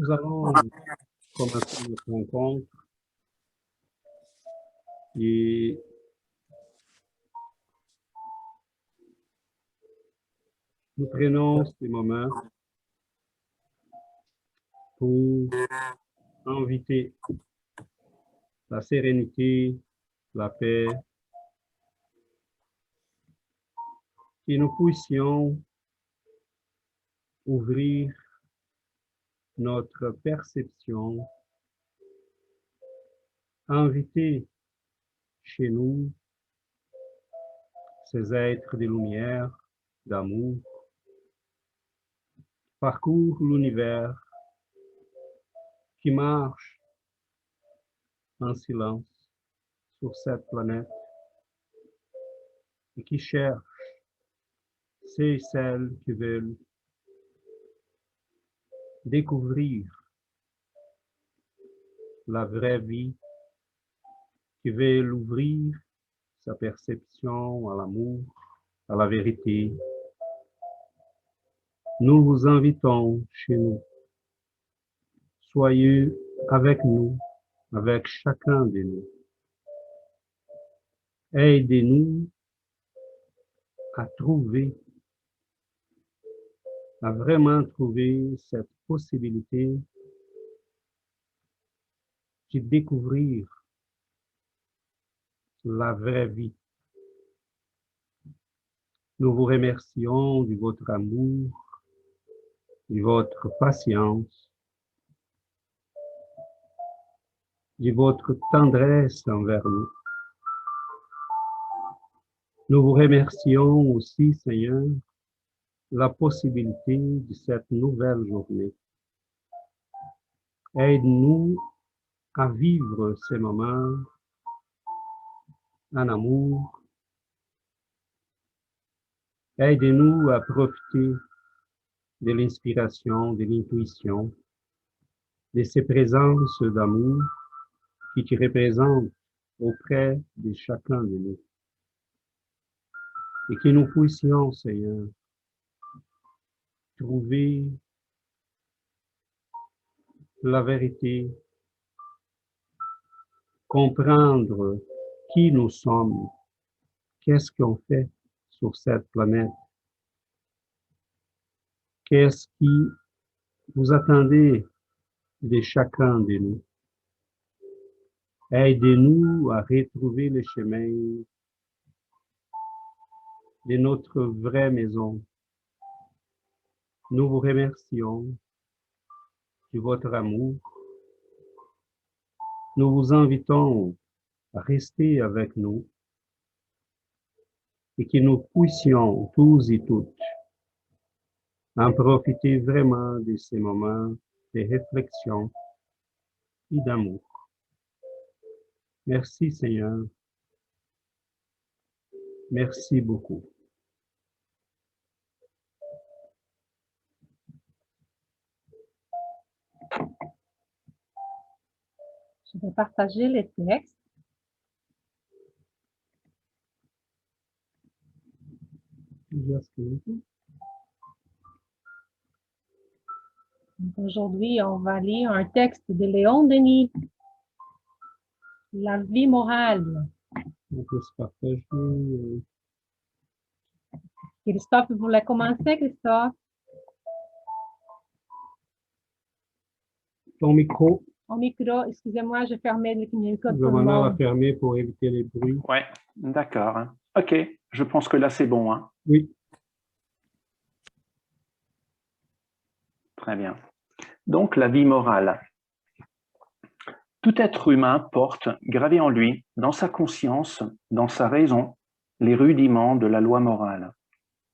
Nous allons commencer notre rencontre et nous prenons ces moments pour inviter la sérénité, la paix, que nous puissions ouvrir notre perception, inviter chez nous ces êtres de lumière, d'amour, parcourent l'univers, qui marchent en silence sur cette planète et qui cherchent ceux et celles qui veulent découvrir la vraie vie, qui veulent ouvrir sa perception à l'amour, à la vérité. Nous vous invitons chez nous. Soyez avec nous, avec chacun de nous. Aidez-nous à trouver, à vraiment trouver cette possibilité de découvrir la vraie vie. Nous vous remercions de votre amour, de votre patience, de votre tendresse envers nous. Nous vous remercions aussi, Seigneur, la possibilité de cette nouvelle journée. Aide-nous à vivre ces moments en amour. Aide-nous à profiter de l'inspiration, de l'intuition, de ces présences d'amour qui te représentent auprès de chacun de nous. Et que nous puissions, Seigneur, trouver la vérité, comprendre qui nous sommes, qu'est-ce qu'on fait sur cette planète, qu'est-ce qui vous attendez de chacun de nous. Aidez-nous à retrouver le chemin de notre vraie maison. Nous vous remercions de votre amour. Nous vous invitons à rester avec nous et que nous puissions tous et toutes en profiter vraiment de ces moments de réflexion et d'amour. Merci Seigneur. Merci beaucoup. Je vais partager les textes. Aujourd'hui, on va lire un texte de Léon Denis, La vie morale. On peut se partager. Christophe, vous voulez commencer, Christophe? Ton micro. Mon micro, excusez-moi, je fermais le micro de Je tout le m'en monde. vais fermer pour éviter les bruits. Oui, d'accord. OK, je pense que là, c'est bon. Hein. Oui. Très bien. Donc, la vie morale. Tout être humain porte, gravé en lui, dans sa conscience, dans sa raison, les rudiments de la loi morale.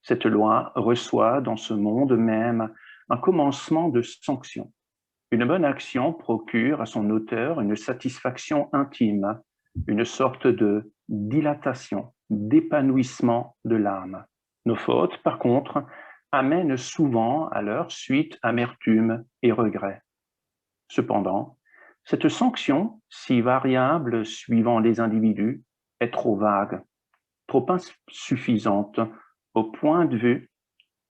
Cette loi reçoit dans ce monde même un commencement de sanction. Une bonne action procure à son auteur une satisfaction intime, une sorte de dilatation, d'épanouissement de l'âme. Nos fautes, par contre, amènent souvent à leur suite amertume et regret. Cependant, cette sanction, si variable suivant les individus, est trop vague, trop insuffisante au point de vue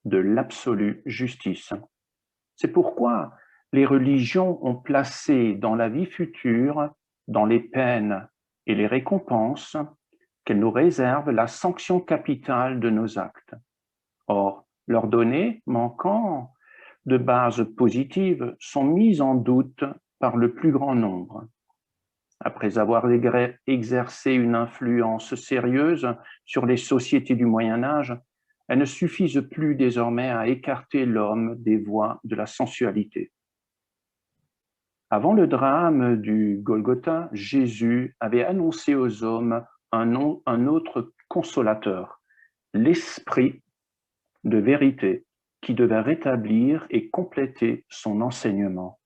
de l'absolue justice. C'est pourquoi les religions ont placé dans la vie future, dans les peines et les récompenses, qu'elles nous réservent la sanction capitale de nos actes. Or, leurs données manquant de base positive sont mises en doute par le plus grand nombre. Après avoir exercé une influence sérieuse sur les sociétés du Moyen-Âge, elles ne suffisent plus désormais à écarter l'homme des voies de la sensualité. Avant le drame du Golgotha, Jésus avait annoncé aux hommes un autre consolateur, l'Esprit de vérité, qui devait rétablir et compléter son enseignement.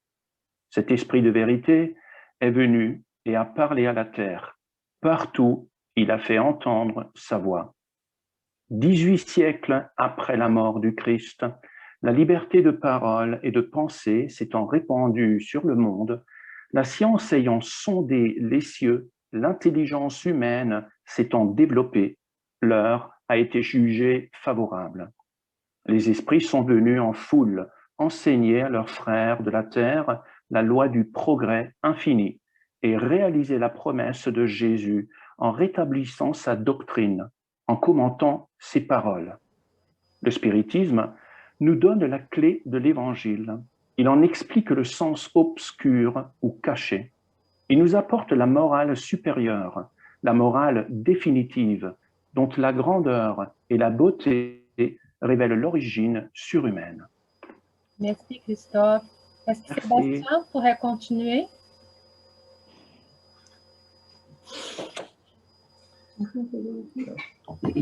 Cet Esprit de vérité est venu et a parlé à la terre. Partout, il a fait entendre sa voix. 18 siècles après la mort du Christ, la liberté de parole et de pensée s'étant répandue sur le monde, la science ayant sondé les cieux, l'intelligence humaine s'étant développée, l'heure a été jugée favorable. Les esprits sont venus en foule enseigner à leurs frères de la terre la loi du progrès infini et réaliser la promesse de Jésus en rétablissant sa doctrine, en commentant ses paroles. Le spiritisme nous donne la clé de l'Évangile. Il en explique le sens obscur ou caché. Il nous apporte la morale supérieure, la morale définitive, dont la grandeur et la beauté révèlent l'origine surhumaine. Merci, Christophe. Est-ce que Sébastien pourrait continuer?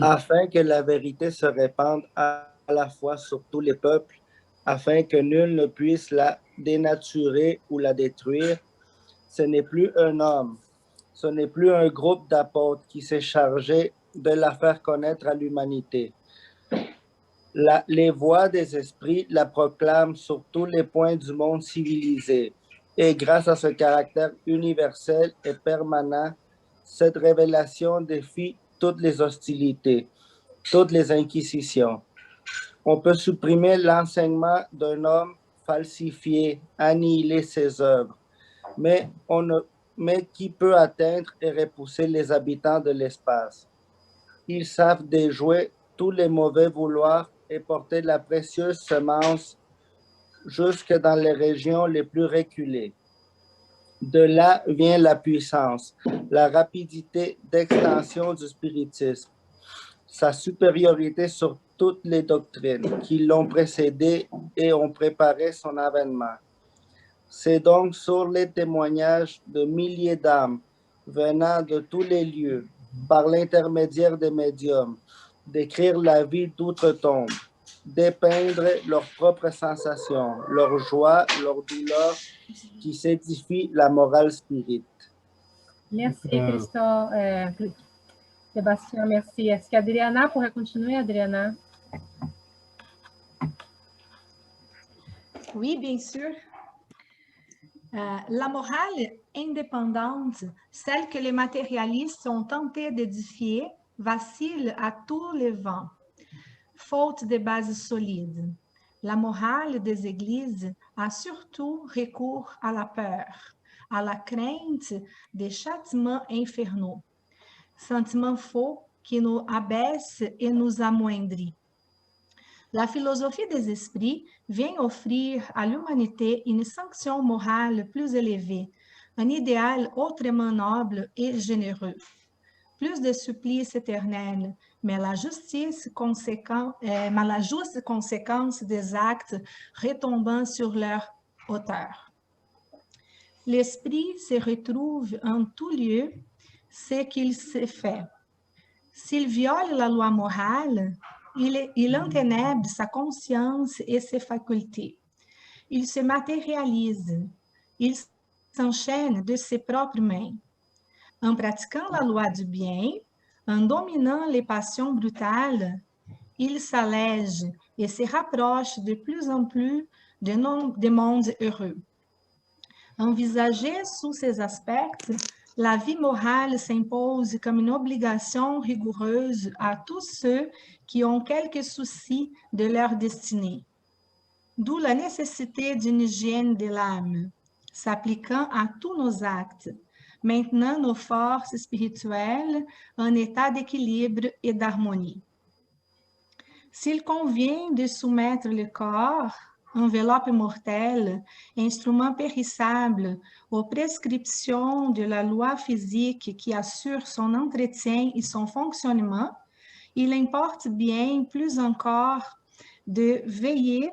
Afin que la vérité se répande à la fois sur tous les peuples, afin que nul ne puisse la dénaturer ou la détruire, ce n'est plus un homme, ce n'est plus un groupe d'apôtres qui s'est chargé de la faire connaître à l'humanité. Les voix des esprits la proclament sur tous les points du monde civilisé. Et grâce à ce caractère universel et permanent, cette révélation défie toutes les hostilités, toutes les inquisitions. On peut supprimer l'enseignement d'un homme, falsifier, annihiler ses œuvres, mais qui peut atteindre et repousser les habitants de l'espace? Ils savent déjouer tous les mauvais vouloirs et porter la précieuse semence jusque dans les régions les plus reculées. De là vient la puissance, la rapidité d'extension du spiritisme, sa supériorité sur toutes les doctrines qui l'ont précédé et ont préparé son avènement. C'est donc sur les témoignages de milliers d'âmes venant de tous les lieux, par l'intermédiaire des médiums, d'écrire la vie d'outre-tombe, dépeindre leurs propres sensations, leurs joies, leurs douleurs, qui s'édifient la morale spirite. Merci, Christophe. Sébastien, merci. Est-ce qu'Adriana pourrait continuer, Adriana? Oui, bien sûr. La morale indépendante, celle que les matérialistes ont tenté d'édifier, vacille à tous les vents, faute de bases solides. La morale des églises a surtout recours à la peur, à la crainte des châtiments infernaux, sentiments faux qui nous abaissent et nous amoindrissent. La philosophie des esprits vient offrir à l'humanité une sanction morale plus élevée, un idéal autrement noble et généreux. Plus de supplices éternels, mais la juste conséquence des actes retombant sur leur auteur. L'esprit se retrouve en tout lieu ce qu'il s'est fait. S'il viole la loi morale, il enténèbre sa conscience et ses facultés. Il se matérialise. Il s'enchaîne de ses propres mains. En pratiquant la loi du bien, en dominant les passions brutales, il s'allège et se rapproche de plus en plus des mondes heureux. Envisagée sous ces aspects, la vie morale s'impose comme une obligation rigoureuse à tous ceux qui ont quelques soucis de leur destinée. D'où la nécessité d'une hygiène de l'âme, s'appliquant à tous nos actes, maintenant nos forces spirituelles en état d'équilibre et d'harmonie. S'il convient de soumettre le corps, enveloppe mortelle, instrument périssable, aux prescriptions de la loi physique qui assure son entretien et son fonctionnement, il importe bien plus encore de veiller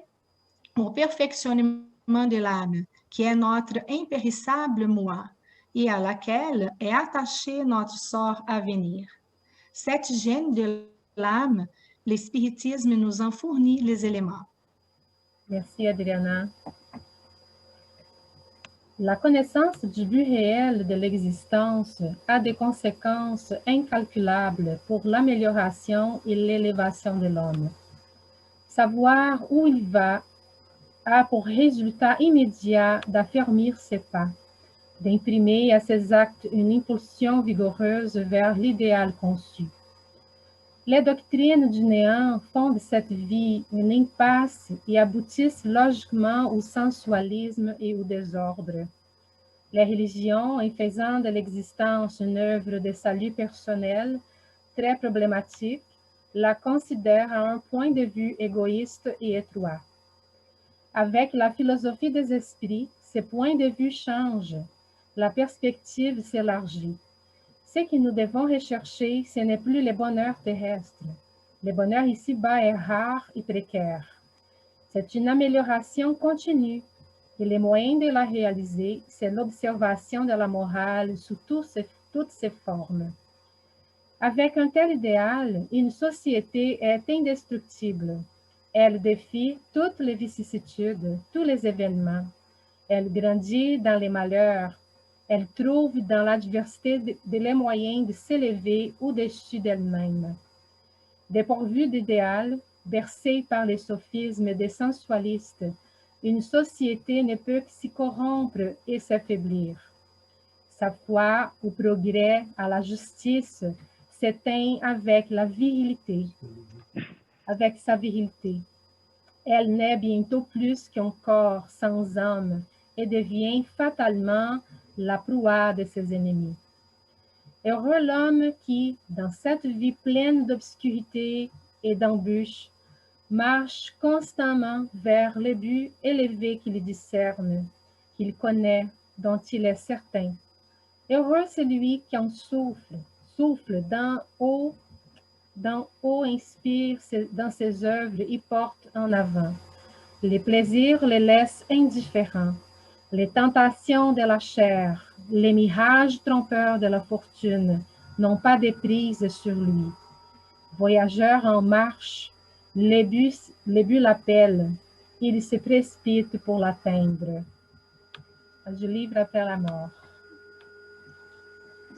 au perfectionnement de l'âme, qui est notre impérissable moi, et à laquelle est attaché notre sort à venir. Cette hygiène de l'âme, le spiritisme nous en fournit les éléments. Merci, Adriana. La connaissance du but réel de l'existence a des conséquences incalculables pour l'amélioration et l'élévation de l'homme. Savoir où il va a pour résultat immédiat d'affermir ses pas, d'imprimer à ses actes une impulsion vigoureuse vers l'idéal conçu. Les doctrines du néant font de cette vie une impasse et aboutissent logiquement au sensualisme et au désordre. Les religions, en faisant de l'existence une œuvre de salut personnel très problématique, la considèrent à un point de vue égoïste et étroit. Avec la philosophie des esprits, ces points de vue changent, la perspective s'élargit. Ce que nous devons rechercher, ce n'est plus le bonheur terrestre. Le bonheur ici-bas est rare et précaire. C'est une amélioration continue, et le moyen de la réaliser, c'est l'observation de la morale sous toutes ses formes. Avec un tel idéal, une société est indestructible. Elle défie toutes les vicissitudes, tous les événements. Elle grandit dans les malheurs. Elle trouve dans l'adversité les moyens de s'élever au-dessus d'elle-même. Dépourvue d'idéal, bercée par les sophismes des sensualistes, une société ne peut que s'y corrompre et s'affaiblir. Sa foi au progrès, à la justice, s'éteint avec la virilité, avec sa virilité. Elle n'est bientôt plus qu'un corps sans âme et devient fatalement la proie de ses ennemis. Heureux l'homme qui, dans cette vie pleine d'obscurité et d'embûches, marche constamment vers le but élevé qu'il discerne, qu'il connaît, dont il est certain. Heureux celui qui en souffle d'en haut, inspire dans ses œuvres et porte en avant. Les plaisirs les laissent indifférents. Les tentations de la chair, les mirages trompeurs de la fortune n'ont pas de prise sur lui. Voyageur en marche, les buts l'appellent. Il se précipite pour l'atteindre. Je livre après la mort.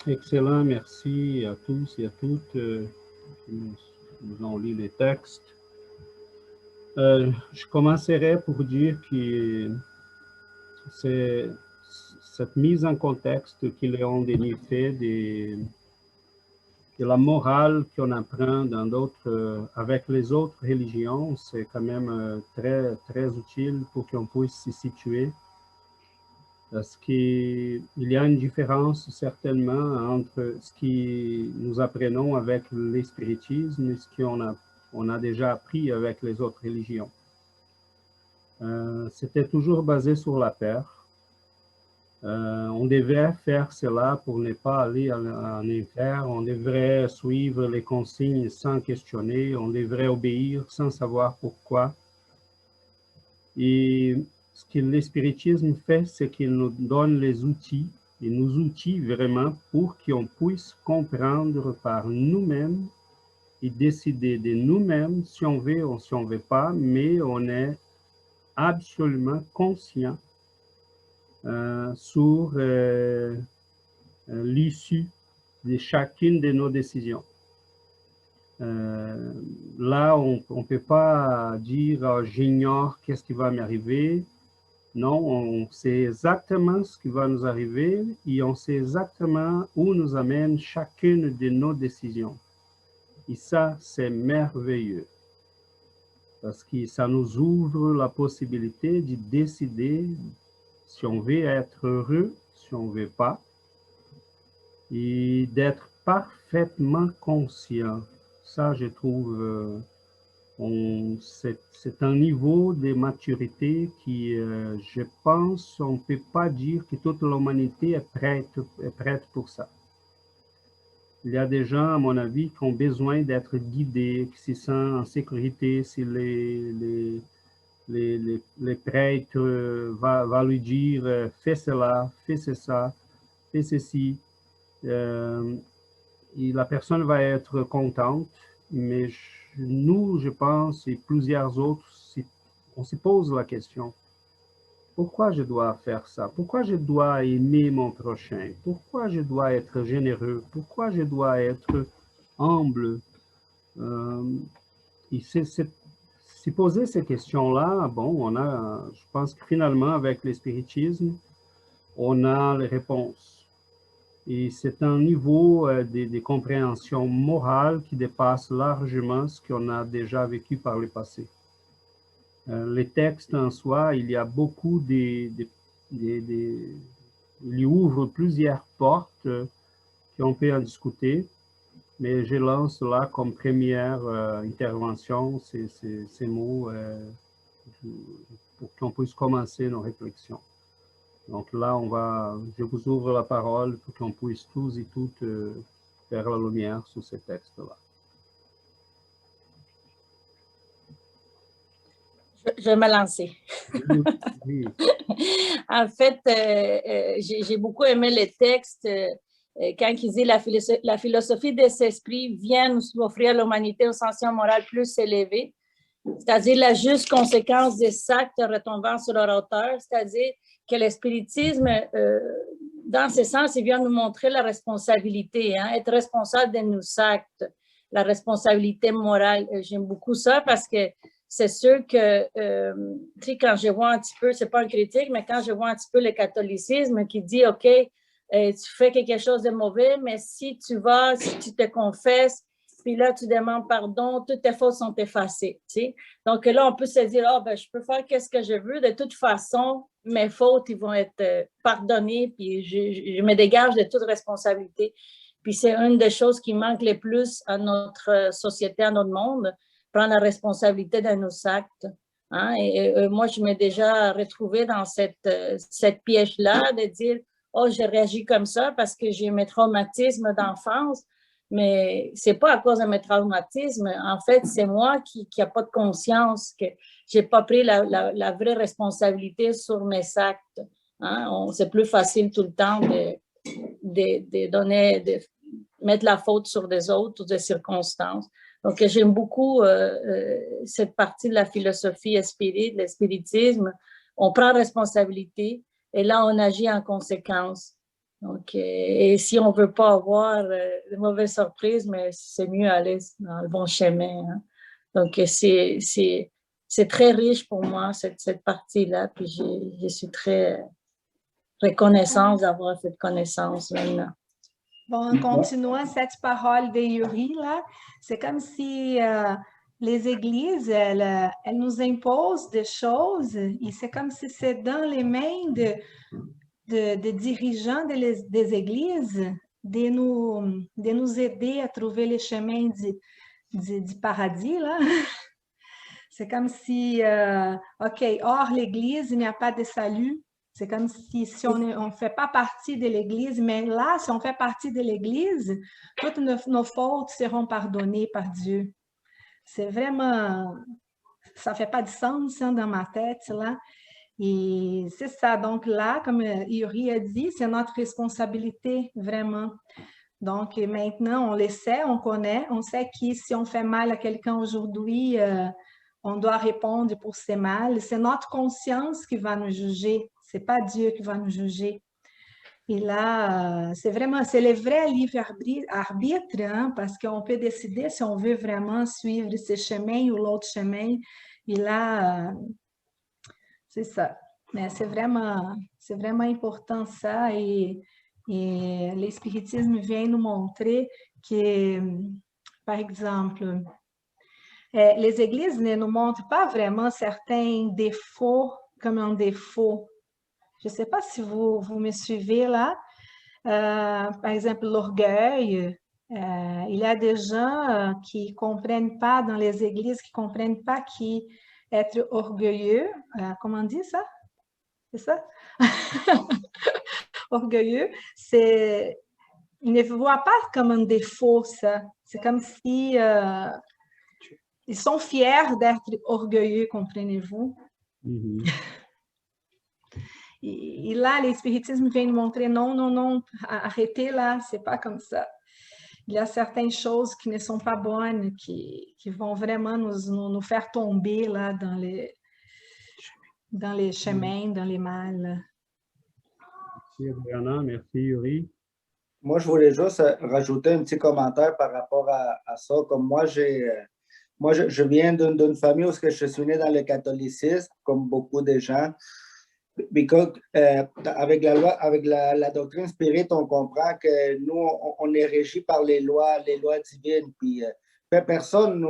Excellent, merci à tous et à toutes qui nous ont lu les textes. Je commencerai pour dire que c'est cette mise en contexte que Léon Denis fait de la morale qu'on apprend dans avec les autres religions, c'est quand même très, très utile pour qu'on puisse s'y situer. Parce qu'il y a une différence certainement entre ce que nous apprenons avec le spiritisme et ce qu'on a déjà appris avec les autres religions. C'était toujours basé sur la peur. On devait faire cela pour ne pas aller en enfer. On devrait suivre les consignes sans questionner. On devrait obéir sans savoir pourquoi. Et ce que le spiritisme fait, c'est qu'il nous donne les outils, il nous outille vraiment pour qu'on puisse comprendre par nous-mêmes et décider de nous-mêmes si on veut ou si on ne veut pas, mais on est absolument conscient sur l'issue de chacune de nos décisions. Là, on ne peut pas dire j'ignore qu'est-ce qui va m'arriver. Non, on sait exactement ce qui va nous arriver et on sait exactement où nous amène chacune de nos décisions. Et ça, c'est merveilleux. parce que ça nous ouvre la possibilité de décider si on veut être heureux, si on ne veut pas, et d'être parfaitement conscient. Ça, je trouve, c'est un niveau de maturité qui, je pense, on ne peut pas dire que toute l'humanité est prête pour ça. Il y a des gens, à mon avis, qui ont besoin d'être guidés, qui se sentent en sécurité si les prêtres vont lui dire « fais cela, fais ça, fais ceci ». Et la personne va être contente, mais nous, je pense, et plusieurs autres, on se pose la question, pourquoi je dois faire ça? Pourquoi je dois aimer mon prochain? Pourquoi je dois être généreux? Pourquoi je dois être humble? Et c'est poser ces questions-là, bon, je pense que finalement, avec le spiritisme, on a les réponses. Et c'est un niveau de compréhension morale qui dépasse largement ce qu'on a déjà vécu par le passé. Les textes en soi, il y a beaucoup il ouvre plusieurs portes qu'on peut en discuter, mais je lance là comme première intervention ces mots pour qu'on puisse commencer nos réflexions. Donc là, je vous ouvre la parole pour qu'on puisse tous et toutes faire la lumière sur ces textes-là. Je vais me lancer. Oui. En fait, j'ai beaucoup aimé les textes quand il dit la philosophie des esprits vient nous offrir à l'humanité une ascension morale plus élevée, c'est-à-dire la juste conséquence des actes retombant sur leur auteur, c'est-à-dire que le spiritisme, dans ce sens, il vient nous montrer la responsabilité, hein, être responsable de nos actes, la responsabilité morale. J'aime beaucoup ça parce que c'est sûr que, tu sais, quand je vois un petit peu, c'est pas une critique, mais quand je vois un petit peu le catholicisme qui dit, OK, tu fais quelque chose de mauvais, mais si tu vas, si tu te confesses, puis là, tu demandes pardon, toutes tes fautes sont effacées, tu sais. Donc là, on peut se dire, oh, ben, je peux faire ce que je veux. De toute façon, mes fautes, ils vont être pardonnées, puis je me dégage de toute responsabilité. Puis c'est une des choses qui manque le plus à notre société, à notre monde, prendre la responsabilité de nos actes. Hein? Et moi, je m'ai déjà retrouvée dans cette piège-là de dire, oh, j'ai réagi comme ça parce que j'ai mes traumatismes d'enfance. Mais ce n'est pas à cause de mes traumatismes. En fait, c'est moi qui n'ai pas de conscience, que je n'ai pas pris la vraie responsabilité sur mes actes. Hein? C'est plus facile tout le temps de mettre la faute sur des autres ou des circonstances. Donc, j'aime beaucoup cette partie de la philosophie espírite, le spiritisme. On prend responsabilité et là, on agit en conséquence. Donc, et si on ne veut pas avoir de mauvaises surprises, mais c'est mieux aller dans le bon chemin. Hein. Donc, c'est très riche pour moi, cette partie-là. Puis, je suis très reconnaissante d'avoir cette connaissance maintenant. Bon, en continuant cette parole de Yuri, là, c'est comme si les églises, elles nous imposent des choses et c'est comme si c'est dans les mains de dirigeants des églises de nous aider à trouver les chemins du paradis, là. C'est comme si, OK, hors l'Église, il n'y a pas de salut. C'est comme si on ne fait pas partie de l'Église, mais là, si on fait partie de l'Église, toutes nos fautes seront pardonnées par Dieu. C'est vraiment, ça ne fait pas de sens hein, dans ma tête, là. Et c'est ça, donc là, comme Yuri a dit, c'est notre responsabilité, vraiment. Donc maintenant, on le sait, on connaît, on sait que si on fait mal à quelqu'un aujourd'hui, on doit répondre pour ces mal. C'est notre conscience qui va nous juger, c'est pas Dieu qui va nous juger. Et là, c'est le vrai libre arbitre, hein, parce qu'on peut décider si on veut vraiment suivre ce chemin ou l'autre chemin. Et là, c'est ça. Mais c'est vraiment important ça. Et l'espiritisme vient nous montrer que, par exemple, Les églises ne nous montrent pas vraiment certains défauts comme un défaut. Je ne sais pas si vous me suivez là. Par exemple, l'orgueil. Il y a des gens qui ne comprennent pas dans les églises, qui ne comprennent pas qu'être orgueilleux, comment on dit ça? C'est ça? Orgueilleux, ils ne voient pas comme un défaut, ça. C'est comme si ils sont fiers d'être orgueilleux, comprenez-vous? Et là, l'espiritisme vient nous montrer non, non, non, arrêtez là, c'est pas comme ça. Il y a certaines choses qui ne sont pas bonnes, qui vont vraiment nous faire tomber là dans les chemins, dans les mal. Merci, Adriana. Merci, Yuri. Moi, je voulais juste rajouter un petit commentaire par rapport à ça. Comme moi, je viens d'une famille où je suis né dans le catholicisme, comme beaucoup de gens. Avec la loi, avec la doctrine spirit, on comprend que nous, on est régi par les lois divines. Puis personne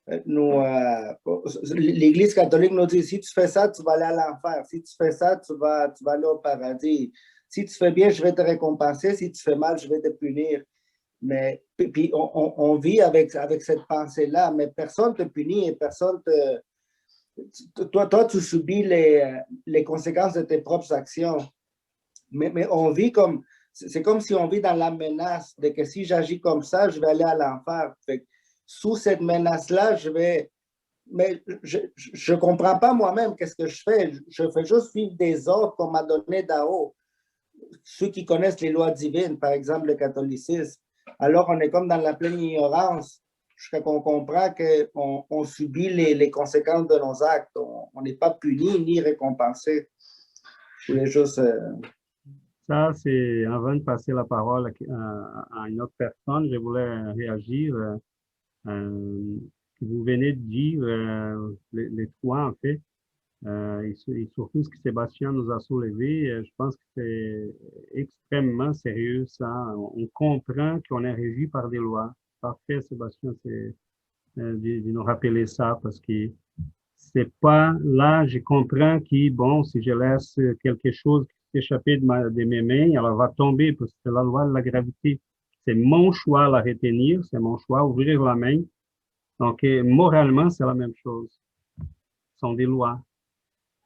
l'Église catholique nous dit, si tu fais ça, tu vas aller à l'enfer. Si tu fais ça, tu vas aller au paradis. Si tu fais bien, je vais te récompenser. Si tu fais mal, je vais te punir. Mais puis on vit avec cette pensée-là, mais personne ne te punit et personne te... Toi, tu subis les conséquences de tes propres actions. Mais on vit comme... C'est comme si on vit dans la menace de que si j'agis comme ça, je vais aller à l'enfer. Sous cette menace-là, mais je ne comprends pas moi-même qu'est-ce que je fais. Je fais juste suivre des ordres qu'on m'a donnés d'en haut. Ceux qui connaissent les lois divines, par exemple le catholicisme. Alors, on est comme dans la pleine ignorance. Jusqu'à qu'on comprend qu'on subit les conséquences de nos actes. On n'est pas puni ni récompensé. Je voulais juste... Ça, c'est avant de passer la parole à une autre personne, je voulais réagir. Vous venez de dire, les trois en fait, et surtout ce que Sébastien nous a soulevé, je pense que c'est extrêmement sérieux ça. On comprend qu'on est régi par des lois. Parfait, Sébastien, c'est de nous rappeler ça parce que c'est pas là, je comprends que, bon, si je laisse quelque chose s'échapper de mes mains, elle va tomber parce que c'est la loi de la gravité. C'est mon choix à la retenir, c'est mon choix à ouvrir la main. Donc, moralement, c'est la même chose. Ce sont des lois.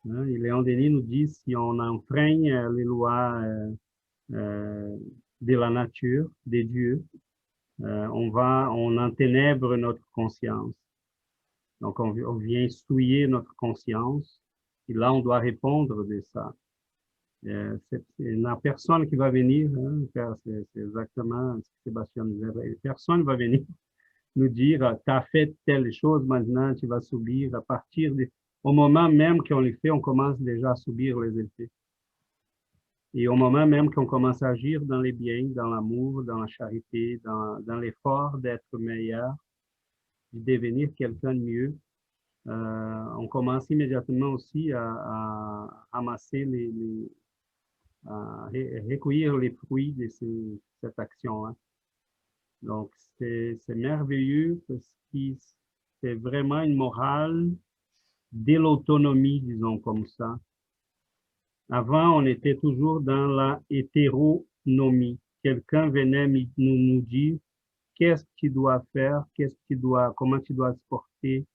Hein? Et Léon Denis nous dit, si on enfreint les lois de la nature, des dieux, on enténèbre notre conscience. Donc, on vient souiller notre conscience. Et là, on doit répondre de ça. C'est la personne qui va venir, hein, c'est exactement ce que Sébastien disait. Personne ne va venir nous dire, tu as fait telle chose, maintenant tu vas subir. À partir au moment même qu'on les fait, on commence déjà à subir les effets. Et au moment même qu'on commence à agir dans les biens, dans l'amour, dans la charité, dans l'effort d'être meilleur, de devenir quelqu'un de mieux, on commence immédiatement aussi à amasser à recueillir les fruits de cette action. Hein. Donc, c'est merveilleux parce que c'est vraiment une morale de l'autonomie, disons comme ça. Avant, on était toujours dans la hétéronomie. Quelqu'un venait nous dire qu'est-ce que tu dois faire, comment tu dois te porter.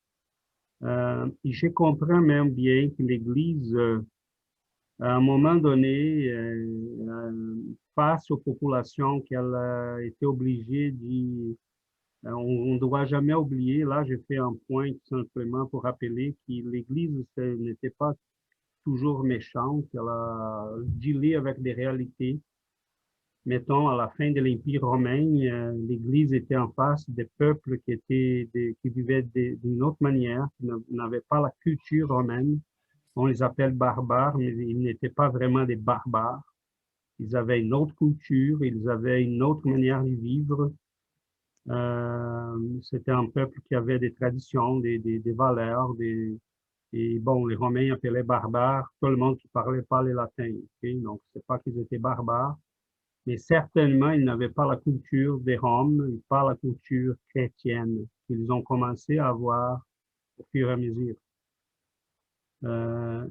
Et je comprends même bien que l'Église, à un moment donné, face aux populations qu'elle était obligée de... on ne doit jamais oublier, là je fais un point tout simplement pour rappeler que l'Église n'était pas toujours méchante, elle a dealé avec des réalités. Mettons, à la fin de l'Empire romain, l'Église était en face des peuples qui vivaient d'une autre manière, qui n'avaient pas la culture romaine. On les appelle barbares, mais ils n'étaient pas vraiment des barbares. Ils avaient une autre culture, ils avaient une autre manière de vivre. C'était un peuple qui avait des traditions, des valeurs. Et bon, les Romains appelaient barbares tout le monde qui parlait pas le latin. Okay? Donc, c'est pas qu'ils étaient barbares, Mais certainement, ils n'avaient pas la culture des Roms, pas la culture chrétienne qu'ils ont commencé à avoir au fur et à mesure.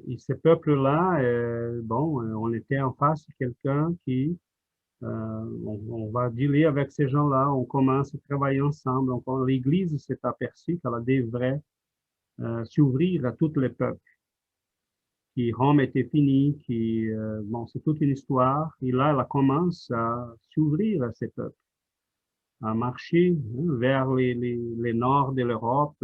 Et ces peuples-là, on était en face de quelqu'un qui, on va dealer avec ces gens-là, on commence à travailler ensemble. L'Église s'est aperçue qu'elle devrait s'ouvrir à tous les peuples. Qui Rome était fini, c'est toute une histoire. Et là, elle commence à s'ouvrir à ces peuples, à marcher vers les nord de l'Europe.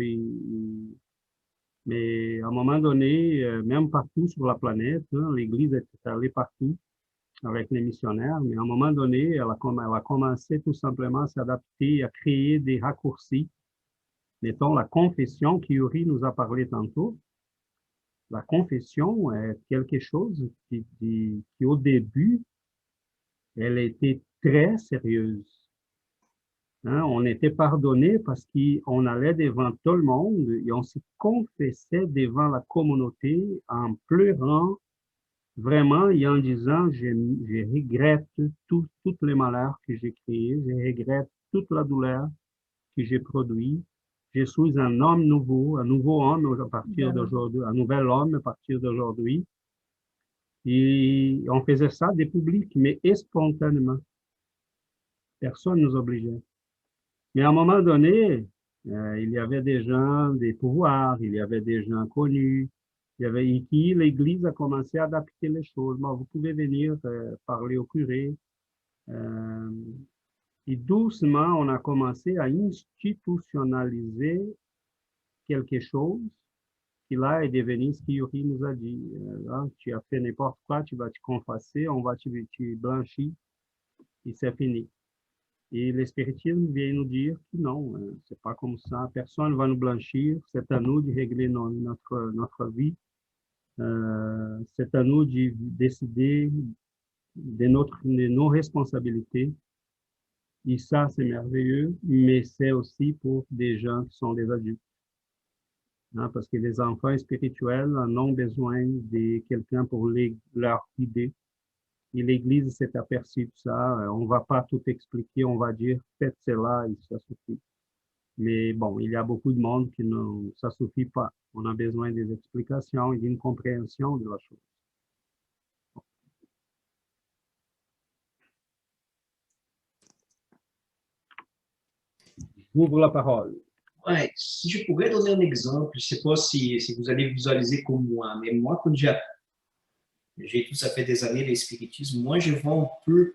Mais à un moment donné, même partout sur la planète, l'Église est allée partout avec les missionnaires, mais à un moment donné, elle a commencé tout simplement à s'adapter, à créer des raccourcis. Mettons la confession qu'Yuri nous a parlé tantôt. La confession est quelque chose qui au début, elle était très sérieuse. On était pardonné parce qu'on allait devant tout le monde et on se confessait devant la communauté en pleurant vraiment et en disant, je regrette tous les malheurs que j'ai créés, je regrette toute la douleur que j'ai produite. Je suis un homme nouveau, un nouveau homme à partir d'aujourd'hui, un nouvel homme à partir d'aujourd'hui. Et on faisait ça des publics, mais spontanément. Personne ne nous obligeait. Mais à un moment donné, il y avait des gens, des pouvoirs, il y avait des gens connus, l'Église a commencé à adapter les choses. Bon, vous pouvez venir parler au curé. Et doucement, on a commencé à institutionnaliser quelque chose qui là est devenu ce qu'Yuri nous a dit. Là, tu as fait n'importe quoi, tu vas te confesser, on va te blanchir et c'est fini. Et l'espiritisme vient nous dire que non, c'est pas comme ça. Personne ne va nous blanchir. C'est à nous de régler notre vie. C'est à nous de décider de nos responsabilités. Et ça, c'est merveilleux, mais c'est aussi pour des gens qui sont des adultes. Parce que les enfants spirituels en ont besoin de quelqu'un pour leur guider. Et l'Église s'est aperçue de ça. On ne va pas tout expliquer, on va dire faites cela et ça suffit. Mais bon, il y a beaucoup de monde qui ne, ça suffit pas. On a besoin des explications et d'une compréhension de la chose. J'ouvre la parole. Ouais, si je pourrais donner un exemple, je ne sais pas si vous allez visualiser comme moi, mais moi, quand j'ai tout ça fait des années de spiritisme, moi, je vois un peu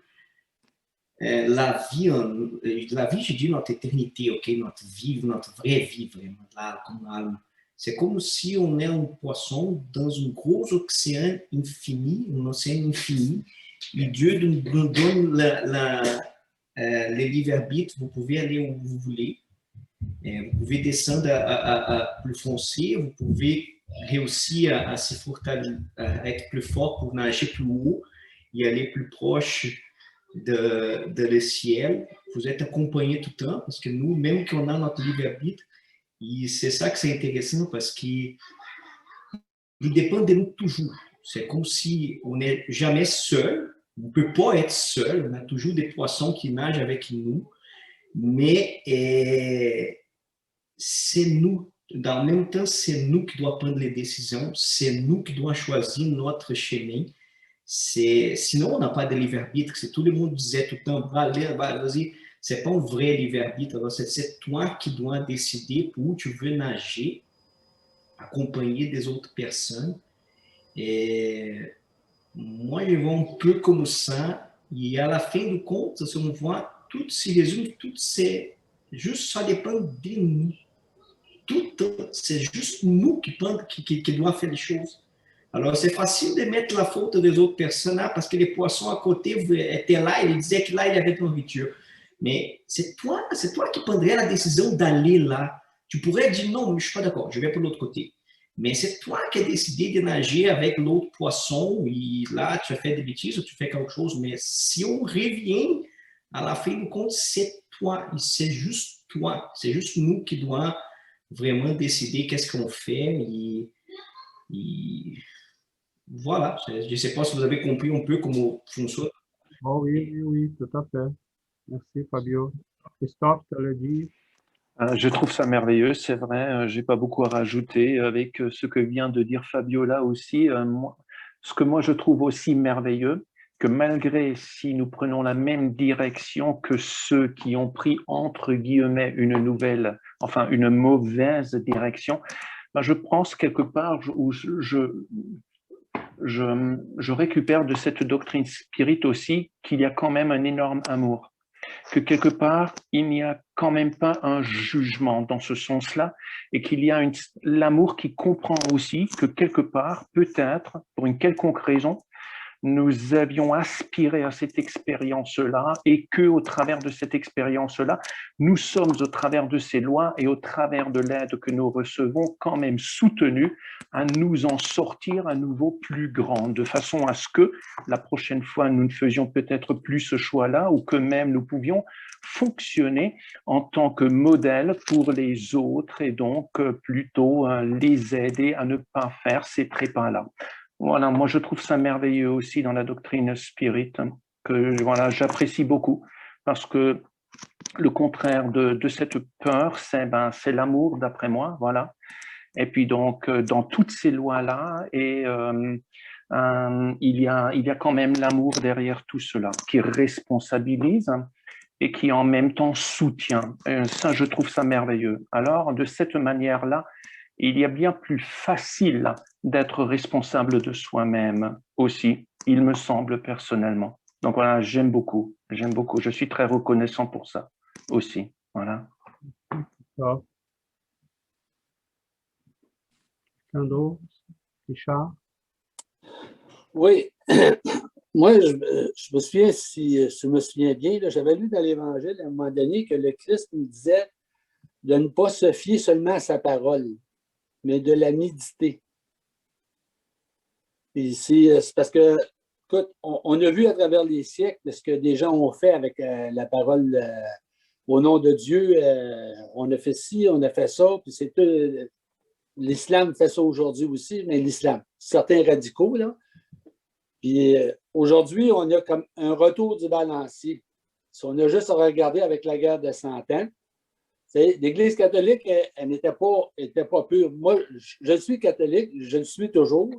la vie, je dis notre éternité, ok, notre vie, notre vraie vie, vraiment, là, comme l'âme. C'est comme si on est un poisson dans un gros océan infini, un océan infini, et Dieu nous donne le libre-arbitre, vous pouvez aller où vous voulez. Vous pouvez descendre à plus foncé, vous pouvez réussir à se fortalecer, à être plus fort pour nager plus haut et aller plus proche de le ciel. Vous êtes accompagné tout le temps parce que nous, même qu'on a notre libre-arbitre, et c'est ça que c'est intéressant parce qu'il dépend de nous toujours. C'est comme si on n'est jamais seul, on ne peut pas être seul, on a toujours des poissons qui nagent avec nous, mais c'est nous, dans le même temps, c'est nous qui devons prendre les décisions, c'est nous qui devons choisir notre chemin. Sinon, on n'a pas de libre-arbitre. Si tout le monde disait tout le temps, vas-y, c'est pas un vrai libre-arbitre. C'est toi qui dois décider pour où tu veux nager, accompagné des autres personnes. Et moi, je vois un peu comme ça. Et à la fin du compte, si on voit, tout se résume, tout c'est juste, ça dépend de nous. Tout, c'est juste nous qui doivent faire les choses. Alors, c'est facile de mettre la faute des autres personnes là, parce que les poissons à côté étaient là et ils disaient que là, il y avait une nourriture. Mais c'est toi qui prendrais la décision d'aller là. Tu pourrais dire non, mais je ne suis pas d'accord, je vais pour l'autre côté. Mais c'est toi qui as décidé de nager avec l'autre poisson et là, tu as fait des bêtises ou tu fais quelque chose. Mais si on revient à la fin du compte, c'est toi, c'est juste toi. C'est juste nous qui devons vraiment décider qu'est-ce qu'on fait et voilà. Je ne sais pas si vous avez compris un peu comment fonctionne. Oh oui, oui, oui, tout à fait. Merci, Fabio. Christophe, tu l'as dit. Je trouve ça merveilleux, c'est vrai. J'ai pas beaucoup à rajouter avec ce que vient de dire Fabio là aussi. Ce que moi je trouve aussi merveilleux, que malgré si nous prenons la même direction que ceux qui ont pris entre guillemets une nouvelle, enfin une mauvaise direction, ben je pense quelque part où je récupère de cette doctrine spirit aussi qu'il y a quand même un énorme amour, que quelque part, il n'y a quand même pas un jugement dans ce sens-là, et qu'il y a l'amour qui comprend aussi que quelque part, peut-être, pour une quelconque raison, nous avions aspiré à cette expérience-là et que, au travers de cette expérience-là, nous sommes, au travers de ces lois et au travers de l'aide que nous recevons, quand même soutenus à nous en sortir à nouveau plus grand, de façon à ce que la prochaine fois, nous ne faisions peut-être plus ce choix-là ou que même nous pouvions fonctionner en tant que modèle pour les autres et donc plutôt les aider à ne pas faire ces trépas-là. Voilà, moi je trouve ça merveilleux aussi dans la doctrine spirit, que voilà, j'apprécie beaucoup, parce que le contraire de cette peur, c'est l'amour d'après moi, voilà. Et puis donc dans toutes ces lois-là, il y a quand même l'amour derrière tout cela, qui responsabilise et qui en même temps soutient. Ça, je trouve ça merveilleux. Alors, de cette manière-là, il y a bien plus facile d'être responsable de soi-même aussi, il me semble personnellement. Donc voilà, j'aime beaucoup. Je suis très reconnaissant pour ça aussi. Voilà. Quelqu'un Richard? Oui, moi, je me souviens, si je me souviens bien, j'avais lu dans l'Évangile à un moment donné que le Christ nous disait de ne pas se fier seulement à sa parole, mais de la méditer. Et c'est parce que, écoute, on a vu à travers les siècles ce que des gens ont fait avec la parole au nom de Dieu. On a fait ci, on a fait ça, puis c'est tout. L'islam fait ça aujourd'hui aussi, mais l'islam, certains radicaux, là. Puis aujourd'hui, on a comme un retour du balancier. Si on a juste à regarder avec la guerre de 100 ans, l'Église catholique, elle n'était pas pure. Moi, je suis catholique, je le suis toujours.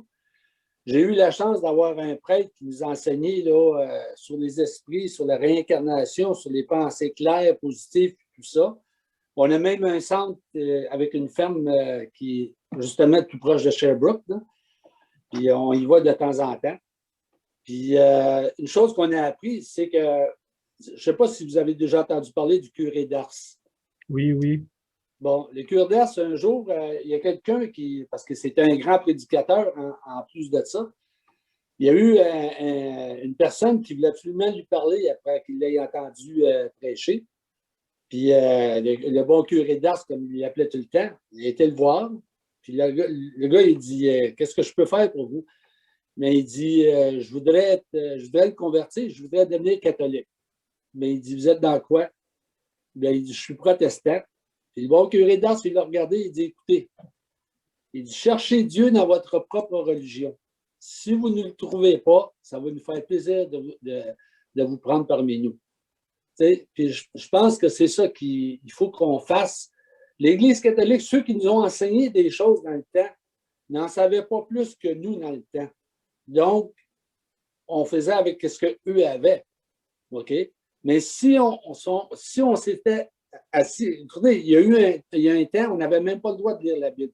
J'ai eu la chance d'avoir un prêtre qui nous enseignait là, sur les esprits, sur la réincarnation, sur les pensées claires, positives, tout ça. On a même un centre avec une ferme qui est justement tout proche de Sherbrooke. Là. Puis on y va de temps en temps. Puis une chose qu'on a appris, c'est que, je ne sais pas si vous avez déjà entendu parler du curé d'Ars. Oui, oui. Bon, le curé d'Ars, un jour, il y a quelqu'un qui, parce que c'était un grand prédicateur en plus de ça, il y a eu une personne qui voulait absolument lui parler après qu'il l'ait entendu prêcher. Puis le bon curé d'Ars, comme il l'appelait tout le temps, il était le voir. Puis le gars, il dit qu'est-ce que je peux faire pour vous? Mais il dit je voudrais le convertir, je voudrais devenir catholique. Mais il dit vous êtes dans quoi? Bien, il dit je suis protestant. Puis le bon curé d'Ars, il l'a regardé, il dit écoutez, il dit cherchez Dieu dans votre propre religion. Si vous ne le trouvez pas, ça va nous faire plaisir de vous prendre parmi nous. Puis je pense que c'est ça qu'il faut qu'on fasse. L'Église catholique, ceux qui nous ont enseigné des choses dans le temps, n'en savaient pas plus que nous dans le temps. Donc, on faisait avec ce qu'eux avaient. OK? Mais si on s'était assis... Écoutez, il y a un temps, on n'avait même pas le droit de lire la Bible.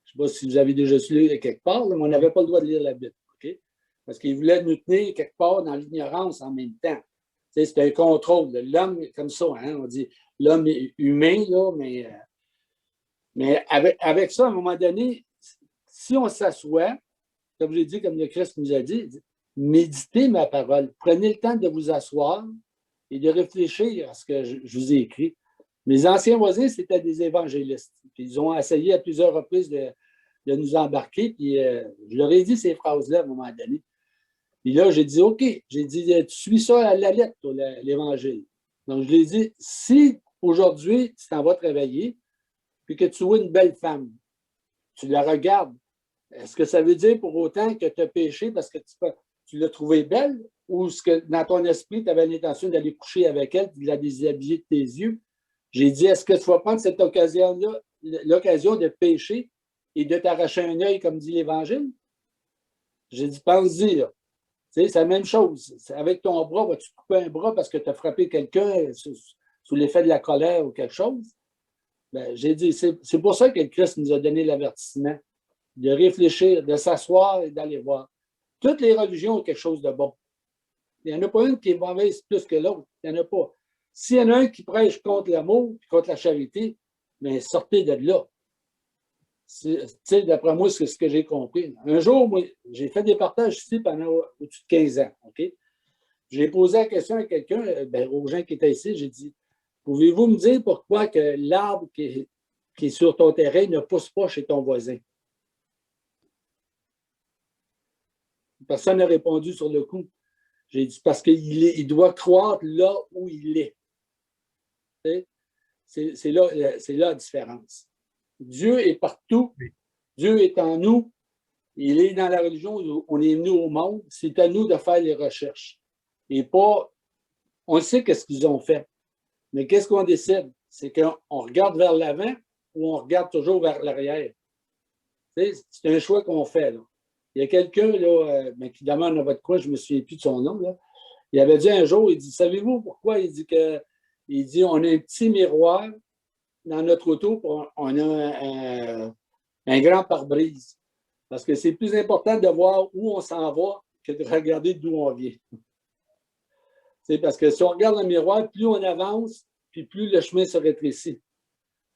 Je ne sais pas si vous avez déjà lu quelque part, mais on n'avait pas le droit de lire la Bible. OK? Parce qu'ils voulaient nous tenir quelque part dans l'ignorance en même temps. C'est un contrôle. L'homme, comme ça, hein, on dit l'homme est humain, là, mais avec ça, à un moment donné, si on s'assoit, comme j'ai dit, comme le Christ nous a dit, méditez ma parole. Prenez le temps de vous asseoir et de réfléchir à ce que je vous ai écrit. Mes anciens voisins, c'était des évangélistes. Puis ils ont essayé à plusieurs reprises de nous embarquer. Puis je leur ai dit ces phrases-là à un moment donné. Puis là, j'ai dit, OK, j'ai dit, tu suis ça à la lettre, l'Évangile. Donc, je lui ai dit, si aujourd'hui, tu t'en vas te réveiller, puis que tu vois une belle femme, tu la regardes, est-ce que ça veut dire pour autant que tu as péché parce que tu l'as trouvée belle ou ce que dans ton esprit, tu avais l'intention d'aller coucher avec elle, de la déshabiller de tes yeux. J'ai dit, est-ce que tu vas prendre cette occasion-là, l'occasion de pécher et de t'arracher un œil, comme dit l'Évangile? J'ai dit, pense-y, là. C'est la même chose. Avec ton bras, vas-tu couper un bras parce que tu as frappé quelqu'un sous l'effet de la colère ou quelque chose? Ben, j'ai dit, c'est pour ça que le Christ nous a donné l'avertissement, de réfléchir, de s'asseoir et d'aller voir. Toutes les religions ont quelque chose de bon. Il n'y en a pas une qui est mauvaise plus que l'autre. Il n'y en a pas. S'il y en a un qui prêche contre l'amour et contre la charité, bien, sortez de là. D'après moi, c'est ce que j'ai compris. Un jour, moi, j'ai fait des partages ici pendant au-dessus de 15 ans. Okay? J'ai posé la question à quelqu'un, aux gens qui étaient ici, j'ai dit, pouvez-vous me dire pourquoi que l'arbre qui est sur ton terrain ne pousse pas chez ton voisin? Personne n'a répondu sur le coup. J'ai dit, parce qu'il doit croître là où il est. C'est là la différence. Dieu est partout. Dieu est en nous. Il est dans la religion où on est venu au monde. C'est à nous de faire les recherches. Et pas... On sait qu'est-ce qu'ils ont fait. Mais qu'est-ce qu'on décide? C'est qu'on regarde vers l'avant ou on regarde toujours vers l'arrière. C'est un choix qu'on fait. Là. Il y a quelqu'un qui demande à votre coin, je ne me souviens plus de son nom. Là. Il avait dit un jour, il dit, savez-vous pourquoi? Il dit, on a un petit miroir dans notre auto, on a un grand pare-brise. Parce que c'est plus important de voir où on s'en va que de regarder d'où on vient. C'est parce que si on regarde le miroir, plus on avance, puis plus le chemin se rétrécit.